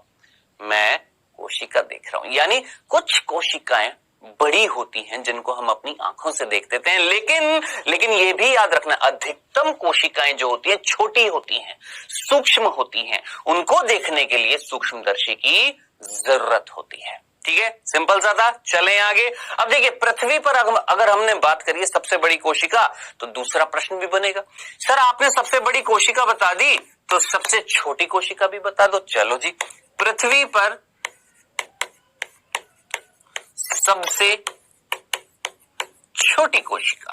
मैं कोशिका देख रहा हूं। यानी कुछ कोशिकाएं बड़ी होती हैं जिनको हम अपनी आंखों से देख देते हैं, लेकिन ये भी याद रखना, अधिकतम कोशिकाएं जो होती हैं छोटी होती हैं, सूक्ष्म होती हैं। उनको देखने के लिए सूक्ष्मदर्शी की जरूरत होती है। ठीक है, सिंपल सा था। चलें आगे। अब देखिए, पृथ्वी पर अगर हमने बात करी है सबसे बड़ी कोशिका, तो दूसरा प्रश्न भी बनेगा, सर आपने सबसे बड़ी कोशिका बता दी तो सबसे छोटी कोशिका भी बता दो। चलो जी, पृथ्वी पर सबसे छोटी कोशिका,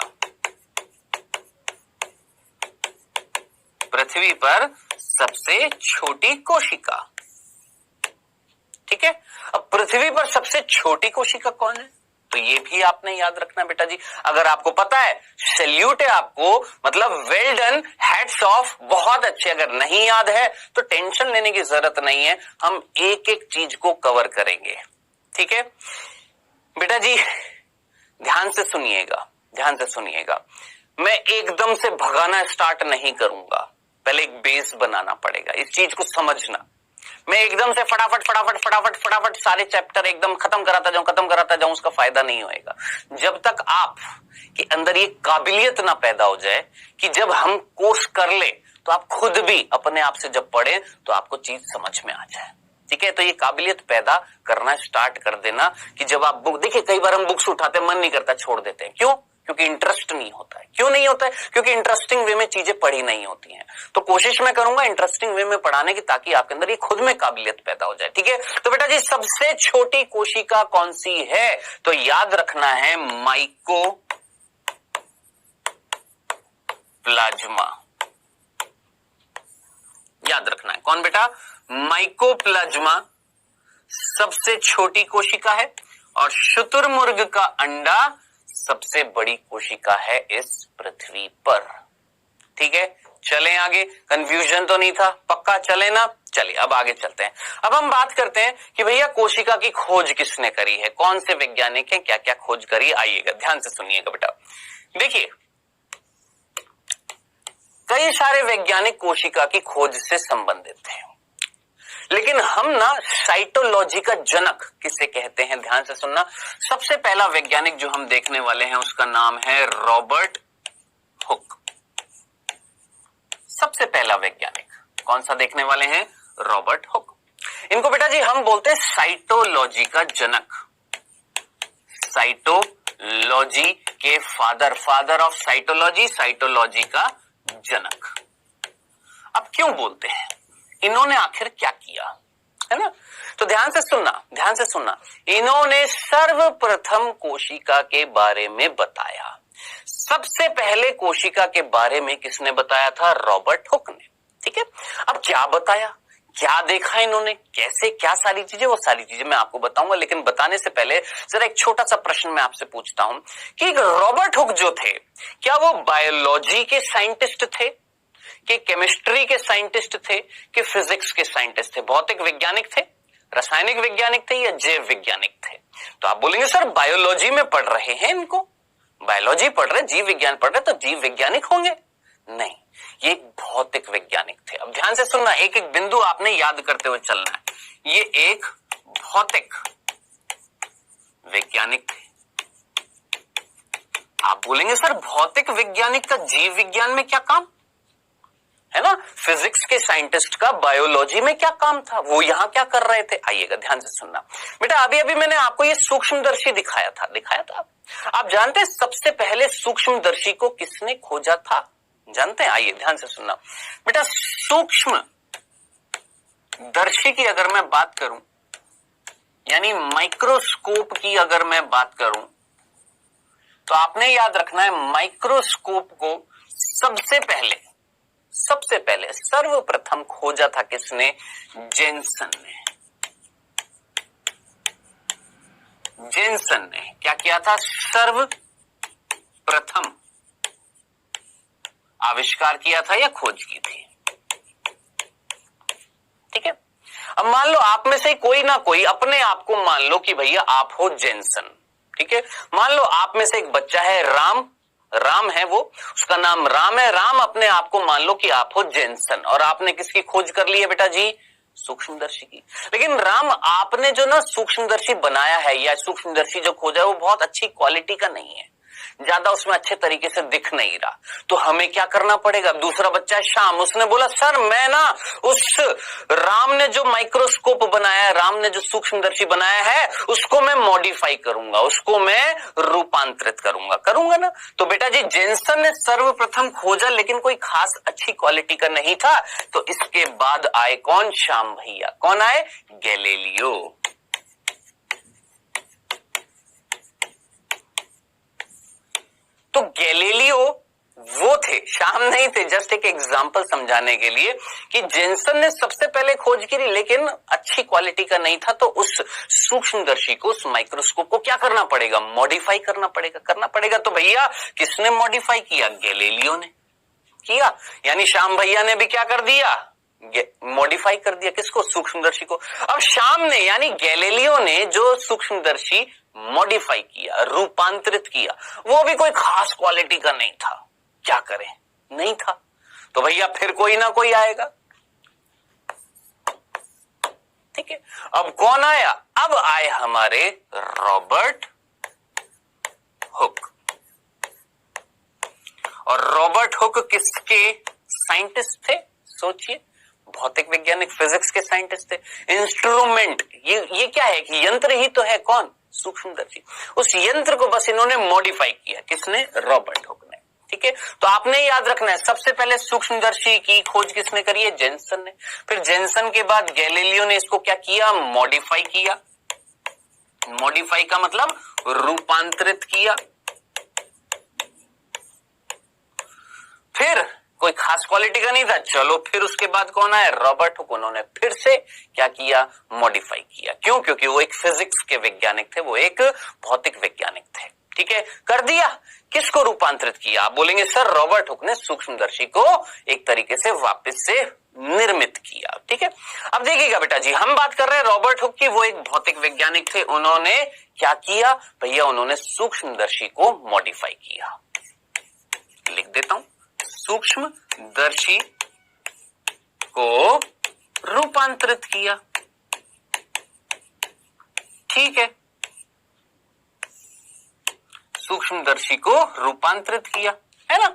पृथ्वी पर सबसे छोटी कोशिका। ठीक है, अब पृथ्वी पर सबसे छोटी कोशिका कौन है? तो ये भी आपने याद रखना बेटा जी। अगर आपको पता है, सैल्यूट है आपको, मतलब वेल डन, हैट्स ऑफ, बहुत अच्छे। अगर नहीं याद है तो टेंशन लेने की जरूरत नहीं है, हम एक एक चीज को कवर करेंगे, ठीक है बेटा जी। ध्यान से सुनिएगा, ध्यान से सुनिएगा। मैं एकदम से भगाना स्टार्ट नहीं करूंगा, पहले एक बेस बनाना पड़ेगा, इस चीज को समझना। मैं एकदम से फटाफट फटाफट फटाफट फटाफट सारे चैप्टर एकदम खत्म कराता जाऊं, उसका फायदा नहीं होएगा। जब तक आप के अंदर ये काबिलियत ना पैदा हो जाए कि जब हम कोर्स कर ले तो आप खुद भी अपने आप से जब पढ़े तो आपको चीज समझ में आ जाए, ठीक है। तो ये काबिलियत पैदा करना स्टार्ट कर देना कि जब आप बुक, देखिए कई बार हम बुक्स उठाते हैं, मन नहीं करता, छोड़ देते हैं। क्यों? क्योंकि इंटरेस्ट नहीं होता है। क्यों नहीं होता है? क्योंकि इंटरेस्टिंग वे में चीजें पढ़ी नहीं होती हैं। तो कोशिश मैं करूंगा इंटरेस्टिंग वे में पढ़ाने की, ताकि आपके अंदर ये खुद में काबिलियत पैदा हो जाए, ठीक है। तो बेटा जी सबसे छोटी कोशिका कौन सी है? तो याद रखना है माइकोप्लाज्मा। याद रखना है, कौन बेटा? माइकोप्लाज्मा सबसे छोटी कोशिका है और शुतुरमुर्ग का अंडा सबसे बड़ी कोशिका है इस पृथ्वी पर, ठीक है। चलें आगे, कंफ्यूजन तो नहीं था, पक्का चले ना? चलिए अब आगे चलते हैं। अब हम बात करते हैं कि भैया कोशिका की खोज किसने करी है, कौन से वैज्ञानिक हैं, क्या क्या खोज करी। आइएगा, ध्यान से सुनिएगा बेटा। देखिए कई सारे वैज्ञानिक कोशिका की खोज से संबंधित हैं, लेकिन हम ना साइटोलॉजी का जनक किसे कहते हैं, ध्यान से सुनना। सबसे पहला वैज्ञानिक जो हम देखने वाले हैं उसका नाम है रॉबर्ट हुक। सबसे पहला वैज्ञानिक कौन सा देखने वाले हैं? Robert Hooke. इनको बेटा जी हम बोलते हैं साइटोलॉजी का जनक, साइटोलॉजी के फादर ऑफ साइटोलॉजी, साइटोलॉजी का जनक। अब क्यों बोलते हैं? इन्होंने आखिर क्या किया, है ना? तो ध्यान से सुनना, ध्यान से सुनना। इन्होंने सर्वप्रथम कोशिका के बारे में बताया। सबसे पहले कोशिका के बारे में किसने बताया था? रॉबर्ट हुक ने, ठीक है। अब क्या बताया, क्या देखा इन्होंने, कैसे, क्या सारी चीजें, वो सारी चीजें मैं आपको बताऊंगा। लेकिन बताने से पहले जरा एक छोटा सा प्रश्न मैं आपसे पूछता हूं कि रॉबर्ट हुक जो थे, क्या वो बायोलॉजी के साइंटिस्ट थे, कि केमिस्ट्री के साइंटिस्ट थे, कि फिजिक्स के साइंटिस्ट थे, भौतिक वैज्ञानिक थे, रासायनिक वैज्ञानिक थे, या जैव वैज्ञानिक थे? तो आप बोलेंगे सर बायोलॉजी में पढ़ रहे हैं, इनको बायोलॉजी पढ़ रहे, जीव विज्ञान पढ़ रहे, तो जीव वैज्ञानिक होंगे? नहीं, ये एक भौतिक वैज्ञानिक थे। अब ध्यान से सुनना, एक एक बिंदु आपने याद करते हुए चलना है। ये एक भौतिक वैज्ञानिक थे। आप बोलेंगे सर भौतिक वैज्ञानिक का जीव विज्ञान में क्या काम, है ना? फिजिक्स के साइंटिस्ट का बायोलॉजी में क्या काम था, वो यहां क्या कर रहे थे? आइएगा, ध्यान से सुनना बेटा। अभी अभी मैंने आपको ये सूक्ष्मदर्शी दिखाया था आप जानते हैं सबसे पहले सूक्ष्मदर्शी को किसने खोजा था? जानते हैं? आइए ध्यान से सुनना बेटा। सूक्ष्मदर्शी की अगर मैं बात करूं, यानी माइक्रोस्कोप की अगर मैं बात करूं, तो आपने याद रखना है माइक्रोस्कोप को सबसे पहले सर्वप्रथम खोजा था किसने? जेन्सन ने। जेन्सन ने क्या किया था? सर्वप्रथम आविष्कार किया था या खोज की थी, ठीक है। अब मान लो आप में से कोई ना कोई अपने आप को मान लो कि भैया आप हो जेन्सन, ठीक है। मान लो आप में से एक बच्चा है राम है, वो उसका नाम राम है। राम अपने आप को मान लो कि आप हो जेन्सन, और आपने किसकी खोज कर ली है बेटा जी? सूक्ष्मदर्शी की। लेकिन राम, आपने जो ना सूक्ष्मदर्शी बनाया है या सूक्ष्मदर्शी जो खोजा है वो बहुत अच्छी क्वालिटी का नहीं है, ज्यादा उसमें अच्छे तरीके से दिख नहीं रहा। तो हमें क्या करना पड़ेगा? दूसरा बच्चा है श्याम, उसने बोला सर मैं ना उस राम ने जो माइक्रोस्कोप बनाया है, राम ने जो सूक्ष्मदर्शी बनाया है, उसको मैं मॉडिफाई करूंगा, उसको मैं रूपांतरित करूंगा ना। तो बेटा जी जेन्सन ने सर्वप्रथम खोजा, लेकिन कोई खास अच्छी क्वालिटी का नहीं था। तो इसके बाद आए कौन? श्याम भैया। कौन आए? गैलीलियो। तो गैलीलियो वो थे, शाम नहीं थे। जस्ट एक एग्जांपल समझाने के लिए कि जेन्सन ने सबसे पहले खोज की, लेकिन अच्छी क्वालिटी का नहीं था, तो उस सूक्ष्मदर्शी को, उस माइक्रोस्कोप को क्या करना पड़ेगा, मॉडिफाई करना पड़ेगा। तो भैया किसने मॉडिफाई किया, गैलीलियो ने किया। यानी श्याम भैया ने भी क्या कर दिया, मॉडिफाई कर दिया। किसको, सूक्ष्मदर्शी को। अब श्याम ने यानी गैलीलियो ने जो सूक्ष्मदर्शी मॉडिफाई किया, रूपांतरित किया, वो भी कोई खास क्वालिटी का नहीं था। क्या करें, नहीं था, तो भैया फिर कोई ना कोई आएगा। ठीक है, अब कौन आया, अब आए हमारे रॉबर्ट हुक। और रॉबर्ट हुक किसके साइंटिस्ट थे, सोचिए, भौतिक वैज्ञानिक, फिजिक्स के साइंटिस्ट थे। इंस्ट्रूमेंट, ये क्या है कि यंत्र ही तो है, कौन, सूक्ष्मदर्शी। उस यंत्र को बस इन्होंने मॉडिफाई किया, किसने, रॉबर्ट हुक ने। ठीक है, तो आपने याद रखना है, सबसे पहले सूक्ष्मदर्शी की खोज किसने करी है, जेन्सन ने। फिर जेन्सन के बाद गैलीलियो ने इसको क्या किया, मॉडिफाई किया। मॉडिफाई का मतलब रूपांतरित किया। फिर कोई खास क्वालिटी का नहीं था, चलो फिर उसके बाद कौन आया, रॉबर्ट हुक। उन्होंने फिर से क्या किया, मॉडिफाई किया। क्यों, क्योंकि वो एक फिजिक्स के वैज्ञानिक थे, वो एक भौतिक वैज्ञानिक थे। ठीक है, कर दिया। किसको रूपांतरित किया, आप बोलेंगे सर रॉबर्ट हुक ने सूक्ष्मदर्शी को एक तरीके से वापस से निर्मित किया। ठीक है, अब देखिएगा बेटा जी, हम बात कर रहे हैं रॉबर्ट हुक की, वो एक भौतिक वैज्ञानिक थे। उन्होंने क्या किया भैया, उन्होंने सूक्ष्मदर्शी को मॉडिफाई किया। लिख देता हूं, सूक्ष्मदर्शी को रूपांतरित किया। ठीक है, सूक्ष्मदर्शी को रूपांतरित किया, है ना।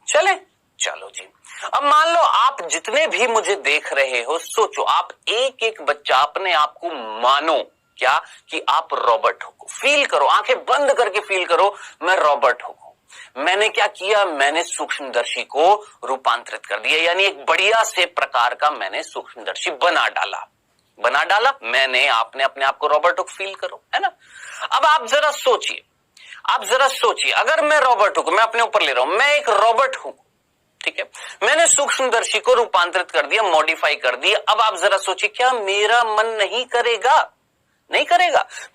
चलो जी, अब मान लो आप जितने भी मुझे देख रहे हो, सोचो आप एक एक बच्चा अपने आप को मानो क्या, कि आप रॉबर्ट हुक, फील करो, आंखें बंद करके फील करो, मैं रॉबर्ट हुक हूं। मैंने क्या किया, मैंने सूक्ष्मदर्शी को रूपांतरित कर दिया, यानी एक बढ़िया से प्रकार का मैंने सूक्ष्मदर्शी बना डाला। मैंने, आपने अपने आप को रॉबर्ट हुक फील करो, है ना। अब आप जरा सोचिए, अगर मैं रॉबर्ट हुक, मैं अपने ऊपर ले रहा हूं, मैं एक रॉबर्ट हुक, ठीक है, मैंने सूक्ष्मदर्शी को रूपांतरित कर दिया, मॉडिफाई कर दिया। अब आप जरा सोचिए, क्या मेरा मन नहीं करेगा,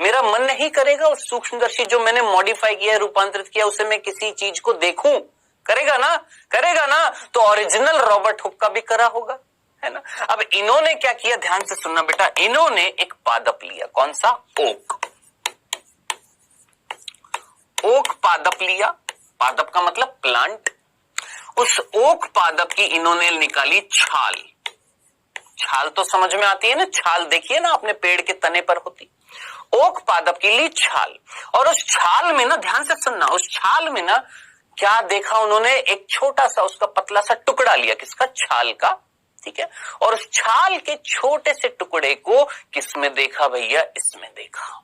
मेरा मन नहीं करेगा उस सूक्ष्मदर्शी जो मैंने मॉडिफाई किया, रूपांतरित किया, उसे मैं किसी चीज को देखूं, करेगा ना। तो ओरिजिनल रॉबर्ट हुक का भी करा होगा, है ना। अब इन्होंने क्या किया, ध्यान से सुनना बेटा, इन्होंने एक पादप लिया, कौन सा, ओक पादप लिया। पादप का मतलब प्लांट। उस ओक पादप की इन्होंने निकाली छाल तो समझ में आती है ना, छाल देखिए ना, अपने पेड़ के तने पर होती। ओक पादप की ली छाल, और उस छाल में ना, ध्यान से सुनना, उस छाल में ना क्या देखा उन्होंने, एक छोटा सा उसका पतला सा टुकड़ा लिया, किसका, छाल का। ठीक है, और उस छाल के छोटे से टुकड़े को किसमें देखा भैया, इसमें देखा,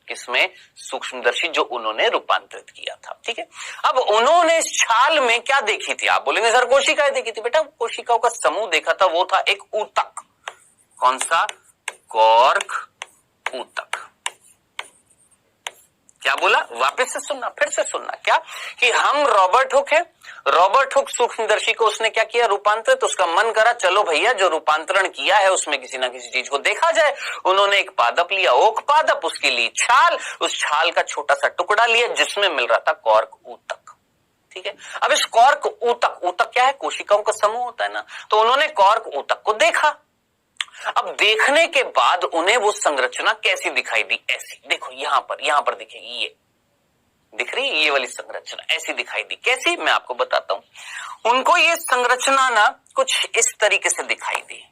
किसमें, सूक्ष्मदर्शी जो उन्होंने रूपांतरित किया था। ठीक है, अब उन्होंने इस छाल में क्या देखी थी, आप बोलेंगे सर कोशिकाएं देखी थी। बेटा कोशिकाओं का समूह देखा था, वो था एक ऊतक, कौन सा, कॉर्क ऊतक। क्या बोला, वापस से सुनना, फिर से सुनना, क्या कि हम रॉबर्ट हुक है, रॉबर्ट हुक सूक्ष्मदर्शी को उसने क्या किया, रूपांतरित। उसका मन करा चलो भैया जो रूपांतरण किया है उसमें किसी ना किसी चीज को देखा जाए। उन्होंने एक पादप लिया, ओक पादप, उसके लिए छाल, उस छाल का छोटा सा टुकड़ा लिया जिसमें मिल रहा था कॉर्क ऊतक। ठीक है, अब इस कॉर्क ऊतक क्या है, कोशिकाओं का समूह होता है ना, तो उन्होंने कॉर्क ऊतक को देखा। अब देखने के बाद उन्हें वो संरचना कैसी दिखाई दी, ऐसी देखो, यहां पर दिखेगी, ये दिख रही है, ये वाली संरचना ऐसी दिखाई दी। कैसी, मैं आपको बताता हूं। उनको ये संरचना ना कुछ इस तरीके से दिखाई दी।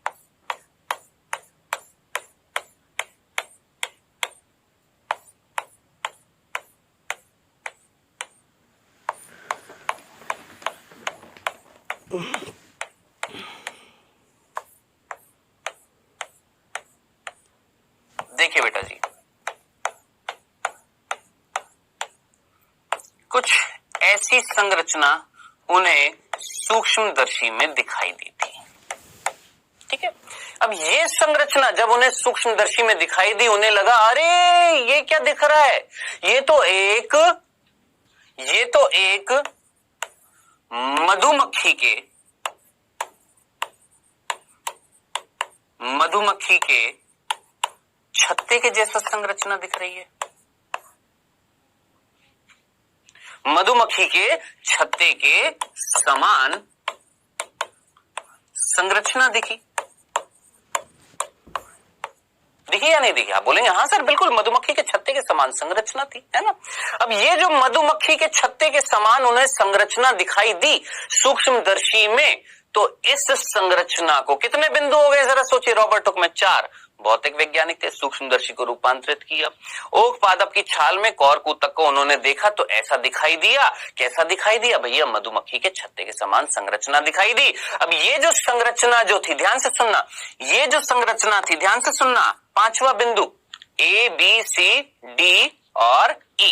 देखिए बेटा जी, कुछ ऐसी संरचना उन्हें सूक्ष्मदर्शी में दिखाई दी थी। ठीक है, अब ये संरचना जब उन्हें सूक्ष्मदर्शी में दिखाई दी, उन्हें लगा अरे ये क्या दिख रहा है, ये तो एक मधुमक्खी के छत्ते के जैसा संरचना दिख रही है। मधुमक्खी के छत्ते के समान संरचना दिखी या नहीं दिखी? आप बोलेंगे हाँ सर बिल्कुल, मधुमक्खी के छत्ते के समान संरचना थी, है ना। अब ये जो मधुमक्खी के छत्ते के समान उन्हें संरचना दिखाई दी सूक्ष्मदर्शी में, तो इस संरचना को कितने बिंदु हो गए जरा सोचिए। रॉबर्ट हुक में 4 भौतिक वैज्ञानिक थे, सूक्ष्मदर्शी को रूपांतरित किया। ओक पादप की छाल में कौरकुतक को उन्होंने देखा तो ऐसा दिखाई दिया। कैसा दिखाई दिया भैया? मधुमक्खी के छत्ते के समान संरचना दिखाई दी। अब ये जो संरचना जो थी, ध्यान से सुनना, ये जो संरचना थी, ध्यान से सुनना, 5वां बिंदु A, B, C, D और E,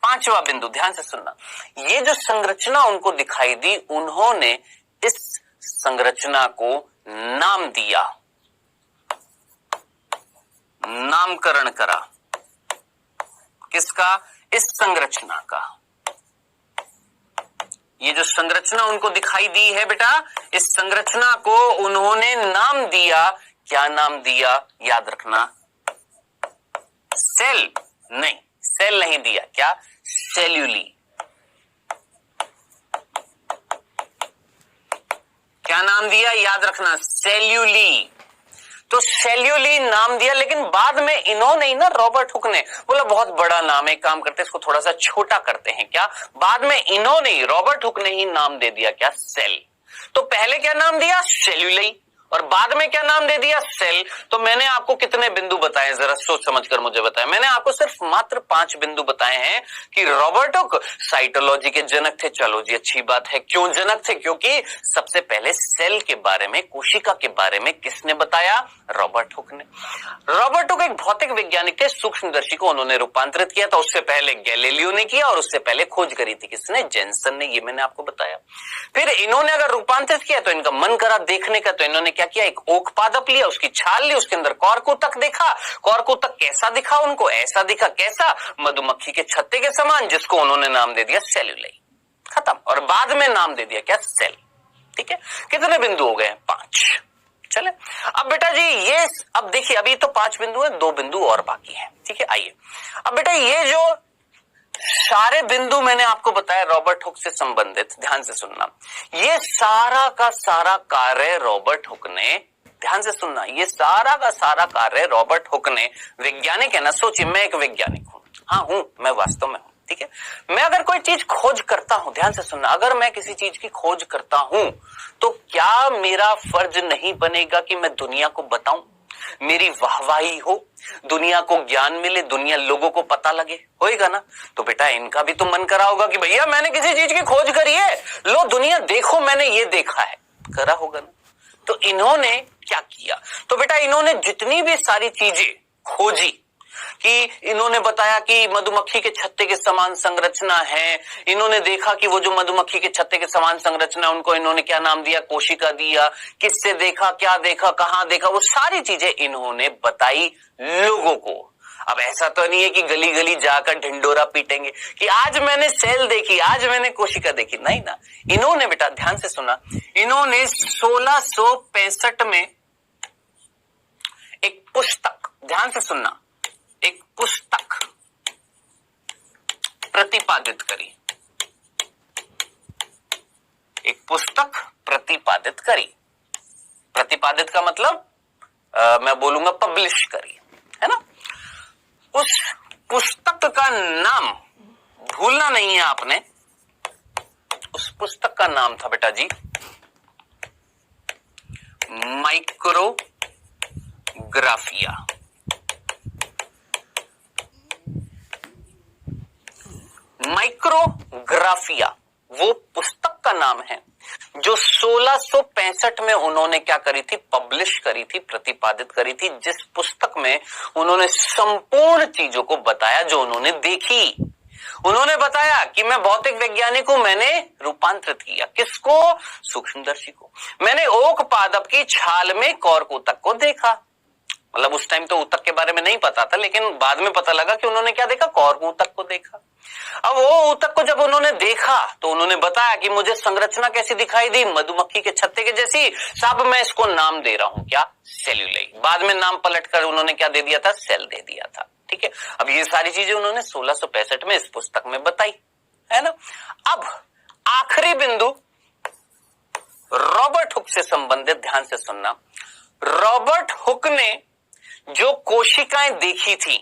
5वां बिंदु ध्यान से सुनना। ये जो संरचना उनको दिखाई दी, उन्होंने इस संरचना को नाम दिया, नामकरण करा। किसका? इस संरचना का। ये जो संरचना उनको दिखाई दी है बेटा, इस संरचना को उन्होंने नाम दिया। क्या नाम दिया? याद रखना, सेल नहीं, सेल नहीं दिया। क्या? सेल्यूली। क्या नाम दिया? याद रखना, सेल्यूली। तो सेल्यूली नाम दिया, लेकिन बाद में इन्होंने ही ना, रॉबर्ट हुक ने बोला बहुत बड़ा नाम है, काम करते इसको थोड़ा सा छोटा करते हैं। क्या? बाद में इन्होंने ही, रॉबर्ट हुक ने ही नाम दे दिया क्या? सेल। तो पहले क्या नाम दिया? सेल्यूली, और बाद में क्या नाम दे दिया? सेल। तो मैंने आपको कितने बिंदु बताए जरा सोच समझकर मुझे बताएं। मैंने आपको सिर्फ मात्र 5 बिंदु बताए हैं कि रॉबर्ट हुक साइटोलॉजी के जनक थे। चलो जी अच्छी बात है। क्यों जनक थे? क्योंकि सबसे पहले सेल के बारे में, कोशिका के बारे में किसने बताया? रॉबर्ट हुक ने। रॉबर्ट हुक एक भौतिक वैज्ञानिक थे, सूक्ष्मदर्शी को उन्होंने रूपांतरित किया था। उससे पहले गैलीलियो ने किया और उससे पहले खोज करी थी किसने? जेनसन ने। ये मैंने आपको बताया। फिर इन्होंने अगर रूपांतरित किया तो इनका मन करा देखने का, तो इन्होंने क्या किया? एक ओक पादप लिया, उसकी छाल ली, उसके अंदर कौरकुतक देखा। कौरकुतक कैसा दिखा उनको? ऐसा दिखा। कैसा? मधुमक्खी के छत्ते के समान, जिसको उन्होंने नाम दे दिया सेल्यूलाई। खत्म। और बाद में नाम दे दिया क्या? सेल। ठीक है। कितने बिंदु हो गए? 5। चले अब बेटा जी ये, अब देखिए अभी तो 5 बिंदु है, 2 बिंदु और बाकी है। ठीक है, आइए अब बेटा ये जो सारे बिंदु मैंने आपको बताया रॉबर्ट हुक से संबंधित, ध्यान से सुनना, ये सारा का सारा कार्य रॉबर्ट हुक ने, ध्यान से सुनना, ये सारा का सारा कार्य रॉबर्ट हुक ने, वैज्ञानिक है ना, सोचिए मैं एक वैज्ञानिक हूं, हाँ हूं, मैं वास्तव में हूं, ठीक है। मैं अगर कोई चीज खोज करता हूं, ध्यान से सुनना, अगर मैं किसी चीज की खोज करता हूं तो क्या मेरा फर्ज नहीं बनेगा कि मैं दुनिया को बताऊं, मेरी वाहवाही हो, दुनिया को ज्ञान मिले, दुनिया लोगों को पता लगे, होएगा ना। तो बेटा इनका भी तो मन करा होगा कि भैया मैंने किसी चीज की खोज करी है, लो दुनिया देखो मैंने ये देखा है, करा होगा ना। तो इन्होंने क्या किया, तो बेटा इन्होंने जितनी भी सारी चीजें खोजी, कि इन्होंने बताया कि मधुमक्खी के छत्ते के समान संरचना है, इन्होंने देखा कि वो जो मधुमक्खी के छत्ते के समान संरचना, उनको इन्होंने क्या नाम दिया, कोशिका दिया, किससे देखा, क्या देखा, कहां देखा, वो सारी चीजें इन्होंने बताई लोगों को। अब ऐसा तो नहीं है कि गली गली जाकर ढिंडोरा पीटेंगे कि आज मैंने सेल देखी, आज मैंने कोशिका देखी, नहीं ना। इन्होंने बेटा ध्यान से सुना, इन्होंने 1665 में एक पुस्तक, ध्यान से सुनना, एक पुस्तक प्रतिपादित करी, एक पुस्तक प्रतिपादित करी। प्रतिपादित का मतलब मैं बोलूंगा पब्लिश करी, है ना। उस पुस्तक का नाम भूलना नहीं है आपने, उस पुस्तक का नाम था बेटा जी माइक्रोग्राफिया। माइक्रोग्राफिया वो पुस्तक का नाम है जो 1665 में उन्होंने क्या करी थी, पब्लिश करी थी, प्रतिपादित करी थी, जिस पुस्तक में उन्होंने संपूर्ण चीजों को बताया जो उन्होंने देखी। उन्होंने बताया कि मैं भौतिक वैज्ञानिक हूं, मैंने रूपांतरित किया किसको, सूक्ष्मदर्शी को। मैंने ओक पादप की छाल में कौरकुतक को देखा, मतलब उस टाइम तो ऊतक के बारे में नहीं पता था, लेकिन बाद में पता लगा कि उन्होंने क्या देखा, कॉर्क ऊतक को देखा। अब वो ऊतक को जब उन्होंने देखा तो उन्होंने बताया कि मुझे संरचना कैसी दिखाई दी, मधुमक्खी के छत्ते के जैसी। साहब मैं इसको नाम दे रहा हूं, क्या, सेल्यूलाई। बाद में नाम पलटकर उन्होंने क्या दे दिया था, सेल दे दिया था। ठीक है, अब ये सारी चीजें उन्होंने 1665 में इस पुस्तक में बताई, है ना। अब आखिरी बिंदु रॉबर्ट हुक से संबंधित, ध्यान से सुनना। रॉबर्ट हुक ने जो कोशिकाएं देखी थी,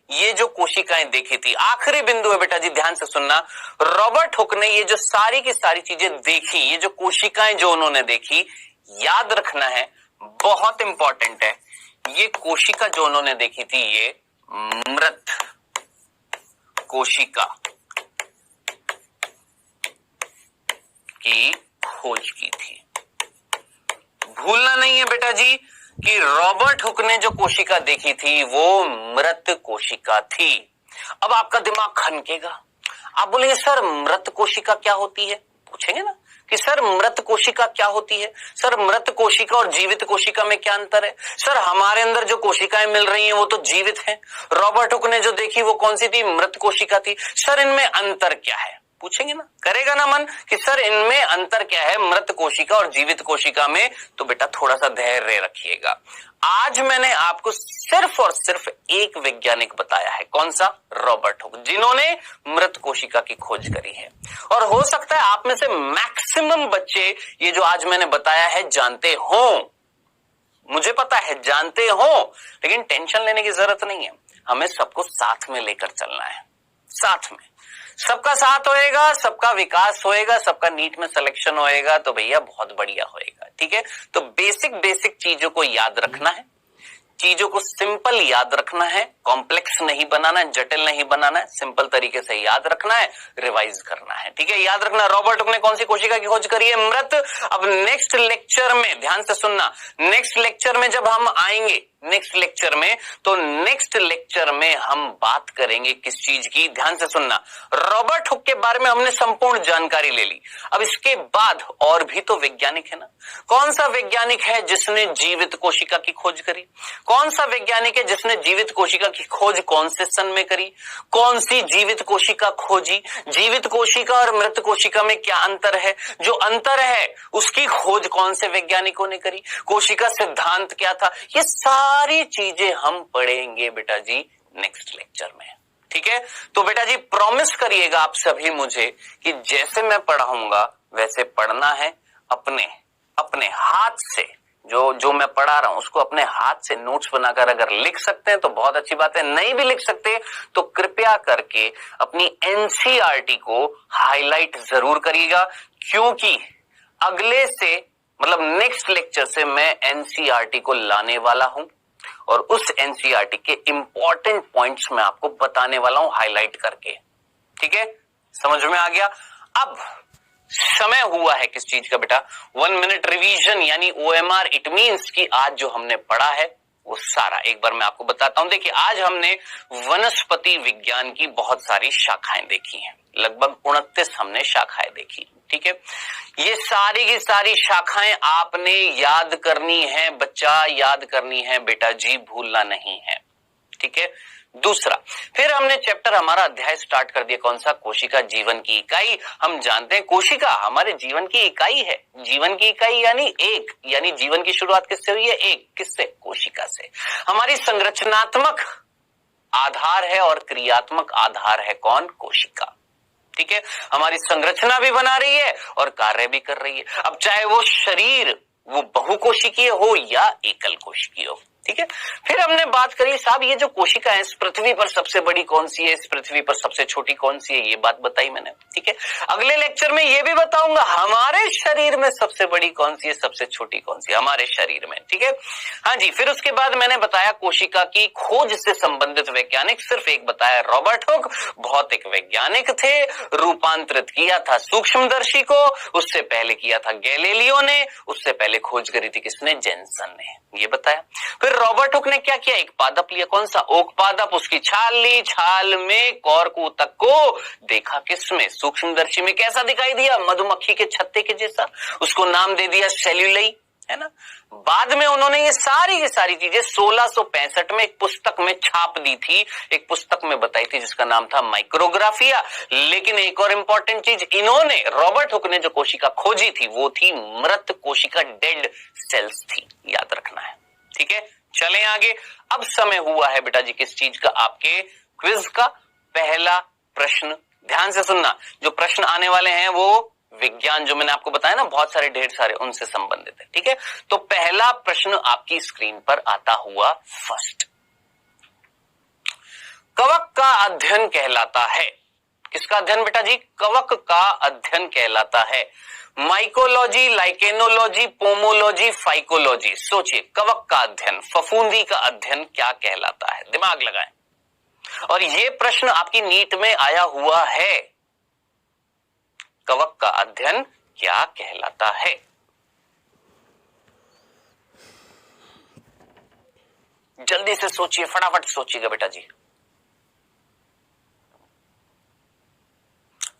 ये जो कोशिकाएं देखी थी, आखिरी बिंदु है बेटा जी, ध्यान से सुनना। रॉबर्ट हुक ने ये जो सारी की सारी चीजें देखी, ये जो कोशिकाएं जो उन्होंने देखी, याद रखना है, बहुत इंपॉर्टेंट है। ये कोशिका जो उन्होंने देखी थी, ये मृत कोशिका की खोज की थी। भूलना नहीं है बेटा जी कि रॉबर्ट हुक ने जो कोशिका देखी थी वो मृत कोशिका थी। अब आपका दिमाग खनकेगा, आप बोलेंगे सर मृत कोशिका क्या होती है, पूछेंगे ना कि सर मृत कोशिका क्या होती है, सर मृत कोशिका और जीवित कोशिका में क्या अंतर है, सर हमारे अंदर जो कोशिकाएं मिल रही हैं वो तो जीवित हैं, रॉबर्ट हुक ने जो देखी वो कौन सी थी, मृत कोशिका थी, सर इनमें अंतर क्या है, पूछेंगे ना, करेगा ना मन कि सर इनमें अंतर क्या है मृत कोशिका और जीवित कोशिका में। तो बेटा थोड़ा सा धैर्य रखिएगा, आज मैंने आपको सिर्फ और सिर्फ एक वैज्ञानिक बताया है, कौन सा, रॉबर्ट हुक, जिन्होंने मृत कोशिका की खोज करी है। और हो सकता है आप में से मैक्सिमम बच्चे ये जो आज मैंने बताया है जानते हो, मुझे पता है जानते हो, लेकिन टेंशन लेने की जरूरत नहीं है, हमें सबको साथ में लेकर चलना है, साथ में सबका साथ होएगा, सबका विकास होएगा, सबका नीट में सिलेक्शन होएगा, तो भैया बहुत बढ़िया होएगा। ठीक है, तो बेसिक चीजों को याद रखना है, चीजों को सिंपल याद रखना है, कॉम्प्लेक्स नहीं बनाना है, जटिल नहीं बनाना है, सिंपल तरीके से याद रखना है, रिवाइज करना है। ठीक है, याद रखना रॉबर्ट हुक ने कौन सी कोशिका की खोज करी है, मृत। अब नेक्स्ट लेक्चर में, ध्यान से सुनना, नेक्स्ट लेक्चर में जब हम आएंगे, नेक्स्ट लेक्चर में, तो नेक्स्ट लेक्चर में हम बात करेंगे किस चीज की, ध्यान से सुनना। रॉबर्ट हुक के बारे में हमने संपूर्ण जानकारी ले ली, अब इसके बाद और भी तो वैज्ञानिक है ना, कौन सा वैज्ञानिक है जिसने जीवित कोशिका की खोज करी, कौन सा वैज्ञानिक है जिसने जीवित कोशिका की खोज कौन से सन में करी, कौन सी जीवित कोशिका खोजी, जीवित कोशिका और मृत कोशिका में क्या अंतर है, जो अंतर है उसकी खोज कौन से वैज्ञानिकों ने करी, कोशिका सिद्धांत क्या था, ये सारी चीजें हम पढ़ेंगे बेटा जी नेक्स्ट लेक्चर में। ठीक है, तो बेटा जी प्रॉमिस करिएगा आप सभी मुझे कि जैसे मैं पढ़ाऊंगा वैसे पढ़ना है, अपने हाथ से जो मैं पढ़ा रहा हूं उसको अपने हाथ से नोट्स बनाकर अगर लिख सकते हैं तो बहुत अच्छी बात है, नहीं भी लिख सकते तो कृपया करके अपनी एनसीईआरटी को हाईलाइट जरूर करिएगा, क्योंकि अगले से मतलब नेक्स्ट लेक्चर से मैं एनसीईआरटी को लाने वाला हूं और उस एनसीईआरटी के इंपॉर्टेंट पॉइंट्स मैं आपको बताने वाला हूं हाईलाइट करके। ठीक है, समझ में आ गया। अब समय हुआ है किस चीज का बेटा, 1 मिनट रिवीजन यानी ओएमआर। इट मींस कि आज जो हमने पढ़ा है वो सारा एक बार मैं आपको बताता हूं। देखिए आज हमने वनस्पति विज्ञान की बहुत सारी शाखाएं देखी हैं, लगभग 29 हमने शाखाएं देखी। ठीक है, ये सारी की सारी शाखाएं आपने याद करनी है बच्चा, याद करनी है बेटा जी, भूलना नहीं है। ठीक है, दूसरा फिर हमने चैप्टर हमारा अध्याय स्टार्ट कर दिया, कौन सा, कोशिका जीवन की इकाई। हम जानते हैं कोशिका हमारे जीवन की इकाई है, जीवन की इकाई यानी एक, यानी जीवन की शुरुआत किससे हुई है, एक, किससे, कोशिका से। हमारी संरचनात्मक आधार है और क्रियात्मक आधार है कौन, कोशिका। ठीक है, हमारी संरचना भी बना रही है और कार्य भी कर रही है, अब चाहे वो शरीर वो बहुकोशिकीय हो या एकल कोशिकीय हो। ठीक है, फिर हमने बात करी साहब ये जो कोशिका है इस पृथ्वी पर सबसे बड़ी कौन सी है, इस पृथ्वी पर सबसे छोटी कौन सी है, ये बात बताई मैंने। ठीक है, अगले लेक्चर में ये भी बताऊंगा हमारे शरीर में सबसे बड़ी कौन सी है, सबसे छोटी कौन सी है हमारे शरीर में। ठीक है, हाँ जी, फिर उसके बाद मैंने बताया कोशिका की खोज से संबंधित वैज्ञानिक सिर्फ एक बताया, रॉबर्ट हुक, भौतिक वैज्ञानिक थे, रूपांतरित किया था सूक्ष्मदर्शी को, उससे पहले किया था गैलीलियो ने, उससे पहले खोज करी थी किसने, जेनसन ने, ये बताया। फिर रॉबर्ट हुक ने क्या किया, एक पादप लिया, कौन सा, ओक पादप, उसकी छाल ली, छाल में कॉर्क ऊतक को देखा किसमें, सूक्ष्मदर्शी में, कैसा दिखाई दिया, मधुमक्खी के छत्ते के जैसा, उसको नाम दे दिया सेल्यूलाई, है ना। बाद में उन्होंने ये सारी की सारी चीजें 1665 में एक पुस्तक में छाप दी थी, एक पुस्तक में बताई थी जिसका नाम था माइक्रोग्राफिया। लेकिन एक और इंपॉर्टेंट चीज इन्होंने, रॉबर्ट हुक ने जो कोशिका खोजी थी वो थी मृत कोशिका, डेड सेल्स थी, याद रखना है। ठीक है, चलें आगे। अब समय हुआ है बेटा जी किस चीज का, आपके क्विज का। पहला प्रश्न ध्यान से सुनना, जो प्रश्न आने वाले हैं वो विज्ञान, जो मैंने आपको बताया ना बहुत सारे ढेर सारे, उनसे संबंधित है। ठीक है, तो पहला प्रश्न आपकी स्क्रीन पर आता हुआ फर्स्ट, कवक का अध्ययन कहलाता है, किसका अध्ययन बेटा जी, कवक का अध्ययन कहलाता है। Mycology, lichenology, pomology, phycology. सोचिए, कवक का अध्ययन, फफूंदी का अध्ययन क्या कहलाता है, दिमाग लगाएं। और यह प्रश्न आपकी नीट में आया हुआ है, कवक का अध्ययन क्या कहलाता है। जल्दी से सोचिए, फटाफट सोचिएगा बेटा जी।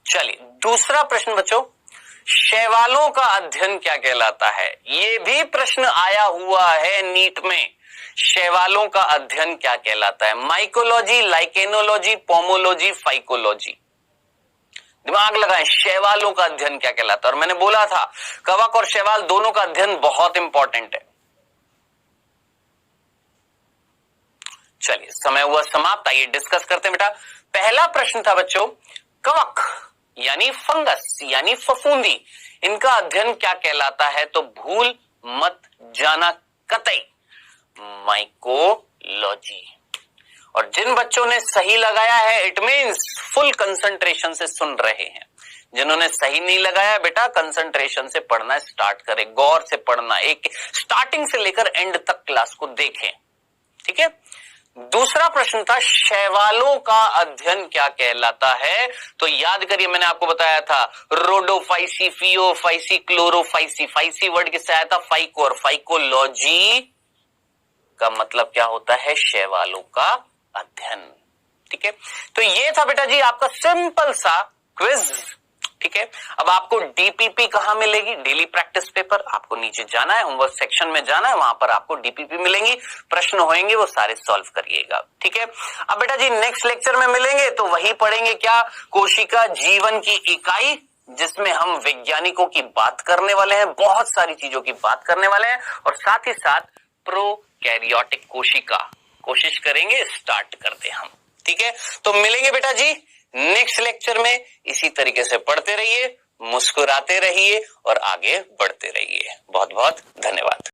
चलिए दूसरा प्रश्न बच्चों, शैवालों का अध्ययन क्या कहलाता है। यह भी प्रश्न आया हुआ है नीट में, शैवालों का अध्ययन क्या कहलाता है। Mycology, lichenology, pomology, phycology. दिमाग लगाएं, शैवालों का अध्ययन क्या कहलाता है। और मैंने बोला था कवक और शैवाल दोनों का अध्ययन बहुत इंपॉर्टेंट है। चलिए समय हुआ समाप्त, आइए डिस्कस करते हैं बेटा। पहला प्रश्न था बच्चों, कवक यानी फंगस यानी फफूंदी, इनका अध्ययन क्या कहलाता है। तो भूल मत जाना कतई, माइकोलॉजी। और जिन बच्चों ने सही लगाया है इट मींस फुल कंसंट्रेशन से सुन रहे हैं। जिन्होंने सही नहीं लगाया बेटा कंसंट्रेशन से पढ़ना स्टार्ट करें, गौर से पढ़ना, एक स्टार्टिंग से लेकर एंड तक क्लास को देखें। ठीक है, दूसरा प्रश्न था शैवालों का अध्ययन क्या कहलाता है। तो याद करिए, मैंने आपको बताया था रोडोफाइसी, फियोफाइसी, क्लोरोफाइसी। फाइसी वर्ड किससे आया था, फाइको, और फाइकोलॉजी का मतलब क्या होता है, शैवालों का अध्ययन। ठीक है, तो ये था बेटा जी आपका सिंपल सा क्विज। ठीक है, अब आपको डीपीपी कहां मिलेगी, डेली प्रैक्टिस पेपर। आपको नीचे जाना है, होमवर्क सेक्शन में जाना है, वहां पर आपको डीपीपी मिलेंगी, प्रश्न होंगे वो सारे सॉल्व करिएगा। ठीक है, अब बेटा जी नेक्स्ट लेक्चर में मिलेंगे तो वही पढ़ेंगे क्या, कोशिका जीवन की इकाई, जिसमें हम वैज्ञानिकों की बात करने वाले हैं, बहुत सारी चीजों की बात करने वाले हैं, और साथ ही साथ प्रोकैरियोटिक कोशिका कोशिश करेंगे स्टार्ट करते हम। ठीक है, तो मिलेंगे बेटा जी नेक्स्ट लेक्चर में। इसी तरीके से पढ़ते रहिए, मुस्कुराते रहिए और आगे बढ़ते रहिए। बहुत बहुत धन्यवाद।